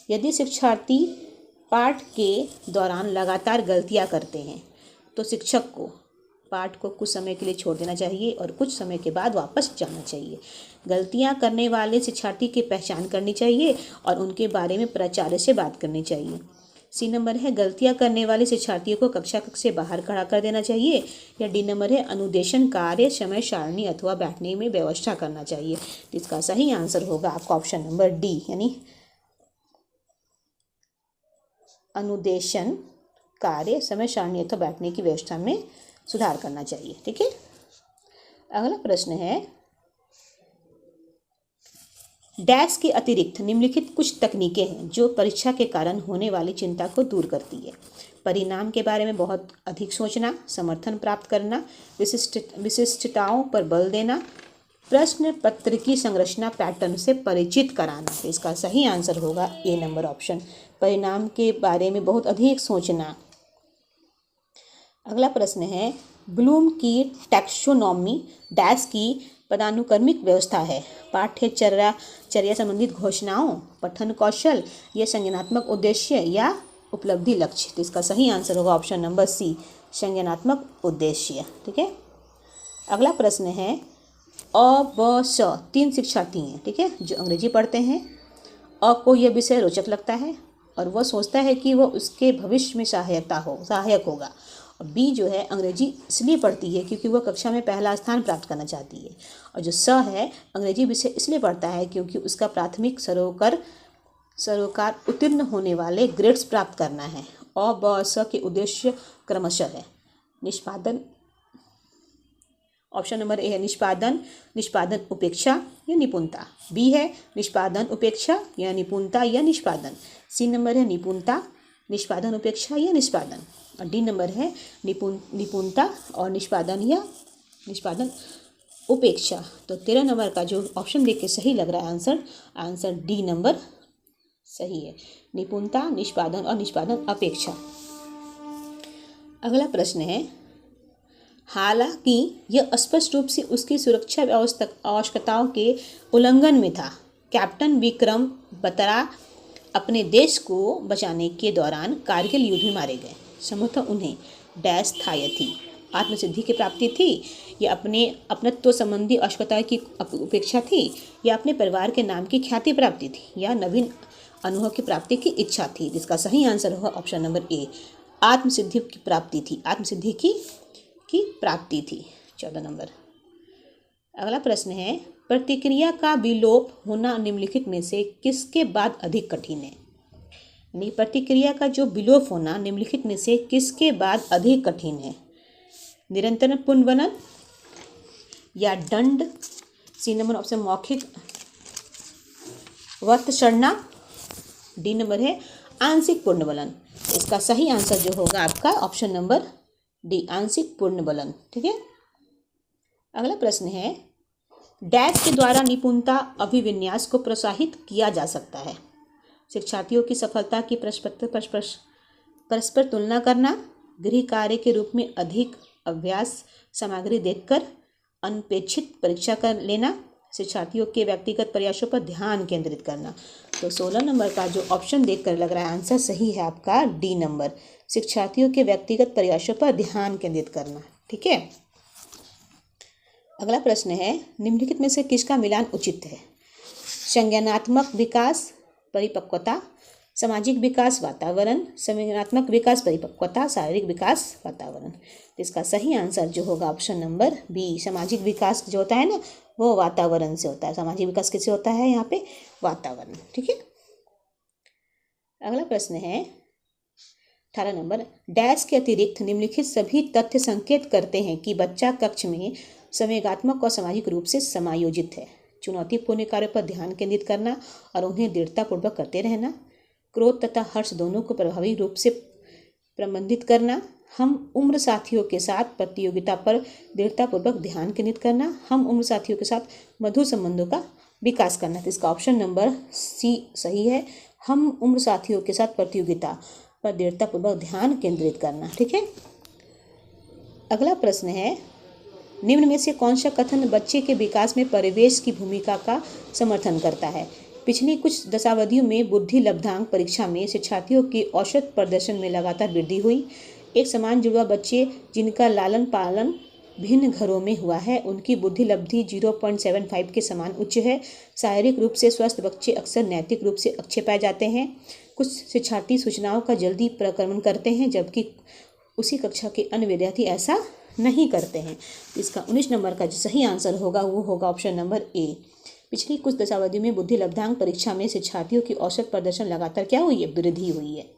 यदि शिक्षार्थी पाठ के दौरान लगातार गलतियां करते हैं तो शिक्षक को पाठ को कुछ समय के लिए छोड़ देना चाहिए और कुछ समय के बाद वापस जाना चाहिए। गलतियां करने वाले शिक्षार्थी की पहचान करनी चाहिए और उनके बारे में प्राचार्य से बात करनी चाहिए। सी नंबर है गलतियां करने वाले शिक्षार्थियों को कक्षा कक्ष से बाहर खड़ा कर देना चाहिए, या डी नंबर है अनुदेशन कार्य समय सारणी अथवा बैठने में व्यवस्था करना चाहिए। इसका सही आंसर होगा आपका ऑप्शन नंबर डी, यानी अनुदेशन कार्य समय सारणी अथवा बैठने की व्यवस्था में सुधार करना चाहिए। ठीक है, अगला प्रश्न है, डैश के अतिरिक्त निम्नलिखित कुछ तकनीकें हैं जो परीक्षा के कारण होने वाली चिंता को दूर करती है? परिणाम के बारे में बहुत अधिक सोचना, समर्थन प्राप्त करना, विशिष्टताओं पर बल देना, प्रश्न पत्र की संरचना पैटर्न से परिचित कराना। तो इसका सही आंसर होगा ए नंबर ऑप्शन, परिणाम के बारे में बहुत अधिक सोचना। अगला प्रश्न है, ब्लूम की टैक्सोनॉमी डैश की पदानुक्रमिक व्यवस्था है? पाठ्यचर्या संबंधित घोषणाओं, पठन कौशल या संज्ञानात्मक उद्देश्य या उपलब्धि लक्ष्य। तो इसका सही आंसर होगा ऑप्शन नंबर सी, संज्ञानात्मक उद्देश्य। ठीक है, अगला प्रश्न है, अ ब स 3 शिक्षार्थी हैं, ठीक है, जो अंग्रेजी पढ़ते हैं। अ को यह विषय रोचक लगता है और वह सोचता है कि वह उसके भविष्य में सहायक होगा। और बी जो है अंग्रेजी इसलिए पढ़ती है क्योंकि वह कक्षा में पहला स्थान प्राप्त करना चाहती है। और जो स है अंग्रेजी विषय इसलिए पढ़ता है क्योंकि उसका प्राथमिक सरोकार उत्तीर्ण होने वाले ग्रेड्स प्राप्त करना है। अ ब स के उद्देश्य क्रमशः है निष्पादन, ऑप्शन नंबर ए है निष्पादन उपेक्षा या निपुणता, बी है निष्पादन उपेक्षा या निपुणता या निष्पादन, सी नंबर है निष्पादन उपेक्षा या निष्पादन, और डी नंबर है निपुणता और निष्पादन या निष्पादन उपेक्षा। तो 13 नंबर का जो ऑप्शन देख के सही लग रहा है आंसर डी नंबर सही है, निपुणता, निष्पादन और निष्पादन अपेक्षा। अगला प्रश्न है, हालांकि यह स्पष्ट रूप से उसकी सुरक्षा आवश्यकताओं के उल्लंघन में था, कैप्टन विक्रम बत्रा अपने देश को बचाने के दौरान कारगिल युद्ध में मारे गए। संभवतः उन्हें डैश था थी, आत्मसिद्धि की प्राप्ति थी, या अपने अपनत्व संबंधी आवश्यकता की उपेक्षा थी, या अपने परिवार के नाम की ख्याति प्राप्ति थी, या नवीन अनुभव की प्राप्ति की इच्छा थी। जिसका सही आंसर होगा ऑप्शन नंबर ए, आत्मसिद्धि की प्राप्ति थी, आत्मसिद्धि की प्राप्ति थी। 14 नंबर। अगला प्रश्न है, प्रतिक्रिया का विलोप होना निम्नलिखित में से किसके बाद अधिक कठिन है? प्रतिक्रिया का जो विलोप होना निम्नलिखित में से किसके बाद अधिक कठिन है? निरंतर पुनर्वनन या दंड? सी नंबर ऑप्शन मौखिक वर्तसरणा। डी नंबर है आंशिक पुनर्वलन। इसका सही आंसर जो होगा आपका ऑप्शन नंबर डी, आंशिक पुनर्वलन। ठीक है। अगला प्रश्न है, डैश के द्वारा निपुणता अभिविन्यास को प्रोत्साहित किया जा सकता है? शिक्षार्थियों की सफलता की परस्पर तुलना करना, गृह कार्य के रूप में अधिक अभ्यास सामग्री देखकर अनपेक्षित परीक्षा कर लेना, शिक्षार्थियों के व्यक्तिगत प्रयासों पर ध्यान केंद्रित करना। तो 16 नंबर का जो ऑप्शन देखकर लग रहा है आंसर सही है आपका डी नंबर, शिक्षार्थियों के व्यक्तिगत प्रयासों पर ध्यान केंद्रित करना। ठीक है। अगला प्रश्न है, निम्नलिखित में से किसका मिलान उचित है? संज्ञानात्मक विकास परिपक्वता, सामाजिक विकास वातावरण, संवेदनात्मक विकास परिपक्वता, शारीरिक विकास वातावरण। इसका सही आंसर जो होगा ऑप्शन नंबर बी, सामाजिक विकास जो होता है ना वो वातावरण से होता है। सामाजिक विकास किससे होता है? यहाँ पे वातावरण। ठीक है। अगला प्रश्न है 18 नंबर, डैश के अतिरिक्त निम्नलिखित सभी तथ्य संकेत करते हैं कि बच्चा कक्ष में संवेगात्मक और सामाजिक रूप से समायोजित है। चुनौतीपूर्ण कार्यों पर ध्यान केंद्रित करना और उन्हें दृढ़तापूर्वक करते रहना, क्रोध तथा हर्ष दोनों को प्रभावी रूप से प्रबंधित करना, हम उम्र साथियों के साथ प्रतियोगिता पर दृढ़तापूर्वक ध्यान केंद्रित करना, हम उम्र साथियों के साथ मधुर संबंधों का विकास करना। तो इसका ऑप्शन नंबर सी सही है, हम उम्र साथियों के साथ प्रतियोगिता पर दृढ़तापूर्वक ध्यान केंद्रित करना। ठीक है। अगला प्रश्न है, निम्न में से कौन सा कथन बच्चे के विकास में परिवेश की भूमिका का समर्थन करता है? पिछली कुछ दशावधियों में बुद्धि लब्धांक परीक्षा में शिक्षार्थियों के औसत प्रदर्शन में लगातार वृद्धि हुई। एक समान जुड़वा बच्चे जिनका लालन पालन भिन्न घरों में हुआ है उनकी बुद्धि लब्धि 0.75 के समान उच्च है। शारीरिक रूप से स्वस्थ बच्चे अक्सर नैतिक रूप से अच्छे पाए जाते हैं। कुछ शिक्षार्थी सूचनाओं का जल्दी प्रक्रमण करते हैं जबकि उसी कक्षा के अन्य विद्यार्थी ऐसा नहीं करते हैं। इसका 19 नंबर का जो सही आंसर होगा वो होगा ऑप्शन नंबर ए, पिछली कुछ दशावधि में बुद्धि लब्धांक परीक्षा में शिक्षार्थियों की औसत प्रदर्शन लगातार क्या हुई है? वृद्धि हुई है।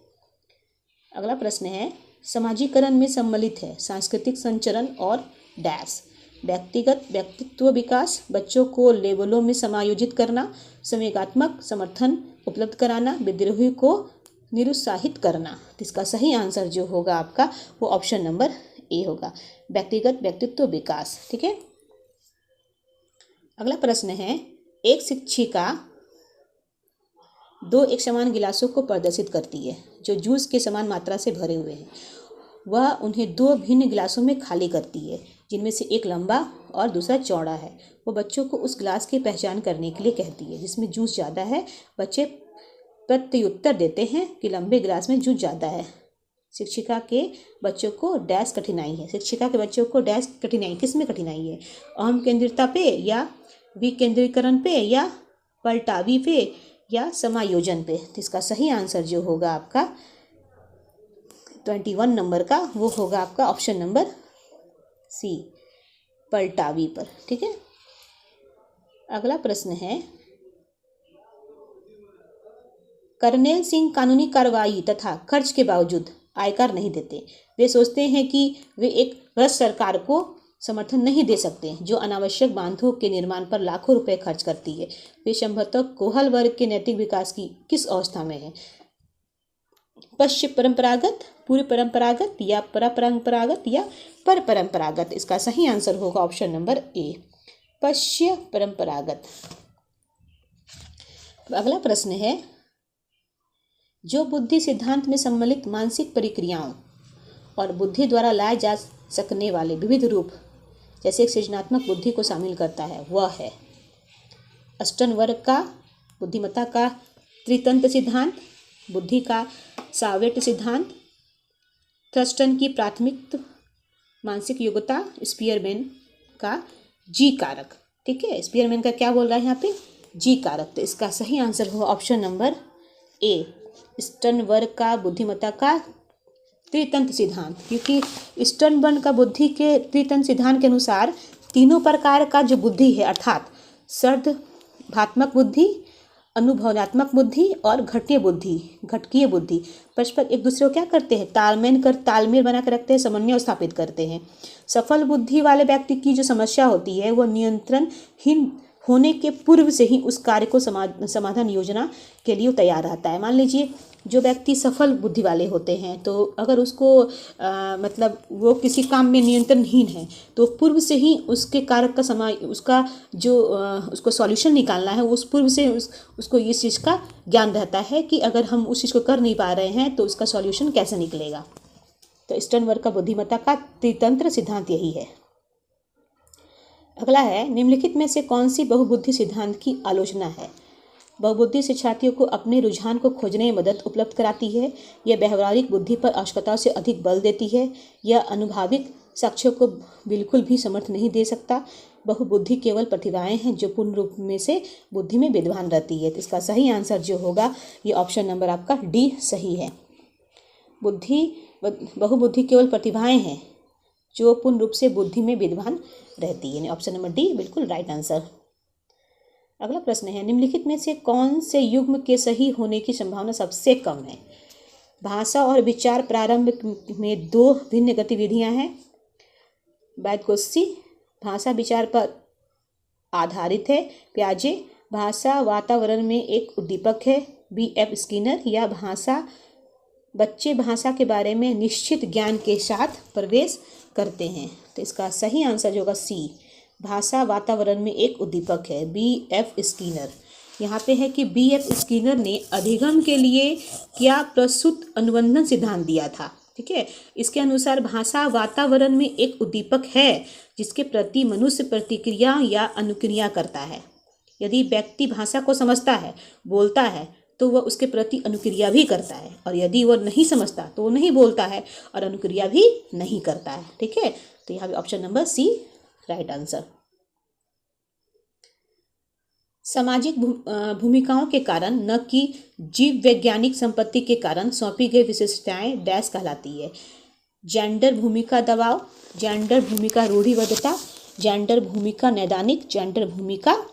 अगला प्रश्न है, समाजीकरण में सम्मिलित है सांस्कृतिक संचरण और डैश। व्यक्तिगत व्यक्तित्व विकास, बच्चों को लेवलों में समायोजित करना, संवेगात्मक समर्थन उपलब्ध कराना, विद्रोही को निरुत्साहित करना। इसका सही आंसर जो होगा आपका वो ऑप्शन नंबर ए होगा, व्यक्तिगत व्यक्तित्व विकास। ठीक है। अगला प्रश्न है, एक शिक्षिका 2 एक समान गिलासों को प्रदर्शित करती है जो जूस के समान मात्रा से भरे हुए हैं। वह उन्हें 2 भिन्न गिलासों में खाली करती है जिनमें से एक लंबा और दूसरा चौड़ा है। वो बच्चों को उस गिलास की पहचान करने के लिए कहती है जिसमें जूस ज़्यादा है। बच्चे प्रत्युत्तर देते हैं कि लंबे गिलास में जूस ज़्यादा है। शिक्षिका के बच्चों को डैश कठिनाई है। शिक्षिका के बच्चों को डैश कठिनाई, किस में कठिनाई है? अहम केंद्रितता पे या विकेंद्रीकरण पे या पलटावी पे या समायोजन पे। तो इसका सही आंसर जो होगा आपका 21 नंबर का वो होगा आपका ऑप्शन नंबर सी, पलटावी पर। ठीक है। अगला प्रश्न है, कर्नेल सिंह कानूनी कार्रवाई तथा खर्च के बावजूद आयकर नहीं देते। वे सोचते हैं कि वे एक भ्रष्ट सरकार को समर्थन नहीं दे सकते जो अनावश्यक बांधों के निर्माण पर लाखों रुपए खर्च करती है। वे संभवतः कोहल वर्ग के नैतिक विकास की किस अवस्था में है? पश्चिम परंपरागत, पूर्व परंपरागत या परंपरागत या पर परंपरागत। इसका सही आंसर होगा ऑप्शन नंबर ए, पश्चिम परंपरागत। अगला प्रश्न है, जो बुद्धि सिद्धांत में सम्मिलित मानसिक प्रक्रियाओं और बुद्धि द्वारा लाए जा सकने वाले विविध रूप जैसे एक सृजनात्मक बुद्धि को शामिल करता है वह है अस्टनवर्ग का बुद्धिमत्ता का त्रितंत्र सिद्धांत, बुद्धि का सावेट सिद्धांत, थ्रस्टन की प्राथमिक मानसिक योग्यता, स्पीयरमैन का जी कारक। ठीक है। स्पीयरमैन का क्या बोल रहा है यहाँ पे? जी कारक। तो इसका सही आंसर होगा ऑप्शन नंबर ए, स्टर्नबर्ग का बुद्धिमत्ता का त्रितंत्र सिद्धांत। क्योंकि स्टर्नबर्ग का बुद्धि के त्रितंत्र सिद्धांत के अनुसार तीनों प्रकार का जो बुद्धि है, अर्थात सद्भावनात्मक बुद्धि, अनुभवनात्मक बुद्धि और घटकीय बुद्धि परस्पर एक दूसरे को क्या करते हैं, तालमेल बना कर रखते हैं, समन्वय स्थापित करते हैं। सफल बुद्धि वाले व्यक्ति की जो समस्या होती है, वो नियंत्रणहीन होने के पूर्व से ही उस कार्य को समाधान योजना के लिए तैयार रहता है। मान लीजिए जो व्यक्ति सफल बुद्धि वाले होते हैं, तो अगर उसको मतलब वो किसी काम में नियंत्रणहीन है, तो पूर्व से ही उसके कारक का उसका जो उसको सॉल्यूशन निकालना है, उस पूर्व से उसको इस चीज़ का ज्ञान रहता है कि अगर हम उस चीज़ को कर नहीं पा रहे हैं तो उसका सॉल्यूशन कैसे निकलेगा। तो स्टर्नबर्ग का बुद्धिमत्ता का त्रितंत्र सिद्धांत यही है। अगला है, निम्नलिखित में से कौन सी बहुबुद्धि सिद्धांत की आलोचना है। बहुबुद्धि शिक्षार्थियों को अपने रुझान को खोजने में मदद उपलब्ध कराती है। यह व्यवहारिक बुद्धि पर आवश्यकताओं से अधिक बल देती है। यह अनुभाविक साक्ष्यों को बिल्कुल भी समर्थ नहीं दे सकता। बहुबुद्धि केवल प्रतिभाएं हैं जो पूर्ण रूप में से बुद्धि में विद्वान रहती है। तो इसका सही आंसर जो होगा ये ऑप्शन नंबर आपका डी सही है। बहुबुद्धि केवल प्रतिभाएं हैं जो पूर्ण रूप से बुद्धि में विद्वान रहती है। ऑप्शन नंबर डी बिल्कुल राइट आंसर। अगला प्रश्न है, निम्नलिखित में से कौन से युग्म के सही होने की संभावना सबसे कम है। भाषा और विचार प्रारंभ में दो भिन्न गतिविधियां हैं। बैदगोस्सी भाषा विचार पर आधारित है। पियाजे भाषा वातावरण में एक उद्दीपक है। B.F. स्किनर या बच्चे भाषा के बारे में निश्चित ज्ञान के साथ प्रवेश करते हैं। तो इसका सही आंसर जो होगा सी, भाषा वातावरण में एक उद्दीपक है। B.F. स्किनर। यहाँ पे है कि B.F. स्किनर ने अधिगम के लिए क्या प्रस्तुत अनुबंधन सिद्धांत दिया था। ठीक है, इसके अनुसार भाषा वातावरण में एक उद्दीपक है जिसके प्रति मनुष्य प्रतिक्रिया या अनुक्रिया करता है। यदि व्यक्ति भाषा को समझता है, बोलता है, तो वह उसके प्रति अनुक्रिया भी करता है, और यदि वह नहीं समझता तो वो नहीं बोलता है और अनुक्रिया भी नहीं करता है। ठीक है, तो यहाँ पे option number C right answer. सामाजिक भूमिकाओं के कारण न कि जीव वैज्ञानिक संपत्ति के कारण सौंपी गई विशेषताएं डैश कहलाती है। जेंडर भूमिका दबाव, जेंडर भूमिका रूढ़िबद्धता, जेंडर भूमिका नैदानिक, जेंडर भूमिका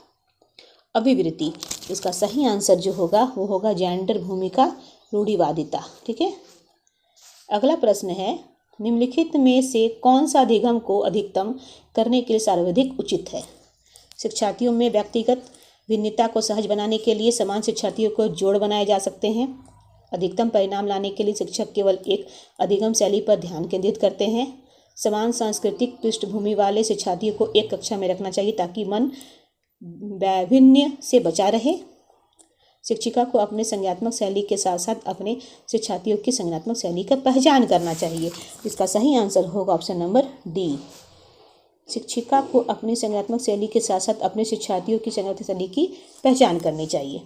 अभिवृत्ति। इसका सही आंसर जो होगा वो होगा जेंडर भूमिका रूढ़िवादिता। ठीक है, अगला प्रश्न है, निम्नलिखित में से कौन सा अधिगम को अधिकतम करने के लिए सर्वाधिक उचित है। शिक्षार्थियों में व्यक्तिगत भिन्नता को सहज बनाने के लिए समान शिक्षार्थियों को जोड़ बनाए जा सकते हैं। अधिकतम परिणाम लाने के लिए शिक्षक केवल एक अधिगम शैली पर ध्यान केंद्रित करते हैं। समान सांस्कृतिक पृष्ठभूमि वाले शिक्षार्थियों को एक कक्षा में रखना चाहिए ताकि मन वैभिन्न से बचा रहे। शिक्षिका को अपने संज्ञानात्मक शैली के साथ साथ अपने शिक्षार्थियों की संज्ञानात्मक शैली का पहचान करना चाहिए। इसका सही आंसर होगा ऑप्शन नंबर डी। शिक्षिका को अपनी संज्ञानात्मक शैली के साथ साथ अपने शिक्षार्थियों की संज्ञानात्मक शैली की पहचान करनी चाहिए।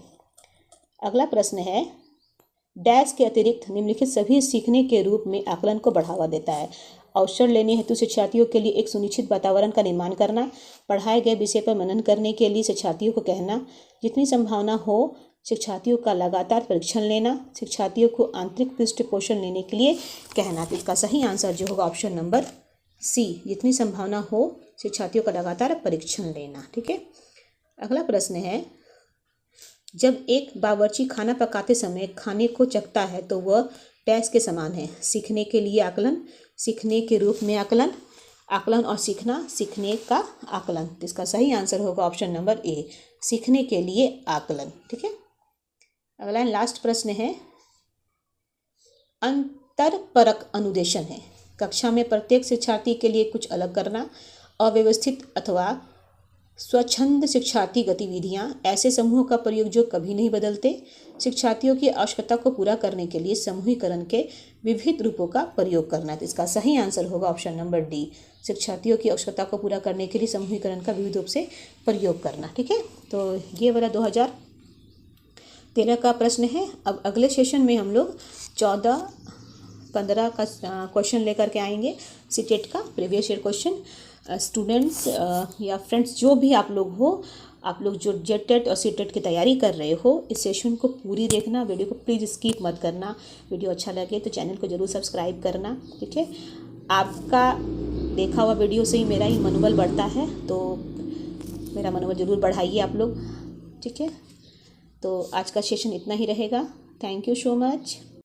अगला प्रश्न है, डैश के अतिरिक्त निम्नलिखित सभी सीखने के रूप में आकलन को बढ़ावा देता है। अवसर लेने हेतु शिक्षार्थियों के लिए एक सुनिश्चित वातावरण का निर्माण करना, पढ़ाए गए विषय पर मनन करने के लिए शिक्षार्थियों को कहना, जितनी संभावना हो शिक्षार्थियों का लगातार परीक्षण लेना, शिक्षार्थियों को आंतरिक पृष्ठ पोषण लेने के लिए कहना। तो इसका सही आंसर जो होगा ऑप्शन नंबर सी, जितनी संभावना हो शिक्षार्थियों का लगातार परीक्षण लेना। ठीक है, अगला प्रश्न है, जब एक बावर्ची खाना पकाते समय खाने को चखता है तो वह डैश के समान है। सीखने के लिए आकलन, सीखने के रूप में आकलन, आकलन और सीखना, सीखने का आकलन। तो इसका सही आंसर होगा ऑप्शन नंबर ए, सीखने के लिए आकलन। ठीक है, अगला लास्ट प्रश्न है, अंतरपरक अनुदेशन है। कक्षा में प्रत्येक शिक्षार्थी के लिए कुछ अलग करना, अव्यवस्थित अथवा स्वच्छंद शिक्षार्थी गतिविधियां, ऐसे समूहों का प्रयोग जो कभी नहीं बदलते, शिक्षार्थियों की आवश्यकता को पूरा करने के लिए समूहीकरण के विविध रूपों का प्रयोग करना। तो इसका सही आंसर होगा ऑप्शन नंबर डी, शिक्षार्थियों की आवश्यकता को पूरा करने के लिए समूहीकरण का विविध रूप से प्रयोग करना। ठीक है, तो ये वाला 2013 का प्रश्न है। अब अगले सेशन में हम लोग 14-15 का क्वेश्चन लेकर के आएंगे, सीटेट का प्रीवियस ईयर क्वेश्चन। स्टूडेंट्स या फ्रेंड्स जो भी आप लोग हो, आप लोग जो जेटेट और सीटेट की तैयारी कर रहे हो इस सेशन को पूरी देखना, वीडियो को प्लीज़ स्किप मत करना। वीडियो अच्छा लगे तो चैनल को ज़रूर सब्सक्राइब करना, ठीक है। आपका देखा हुआ वीडियो से ही मेरा ही मनोबल बढ़ता है, तो मेरा मनोबल ज़रूर बढ़ाइए आप लोग, ठीक है। तो आज का सेशन इतना ही रहेगा। Thank you so much.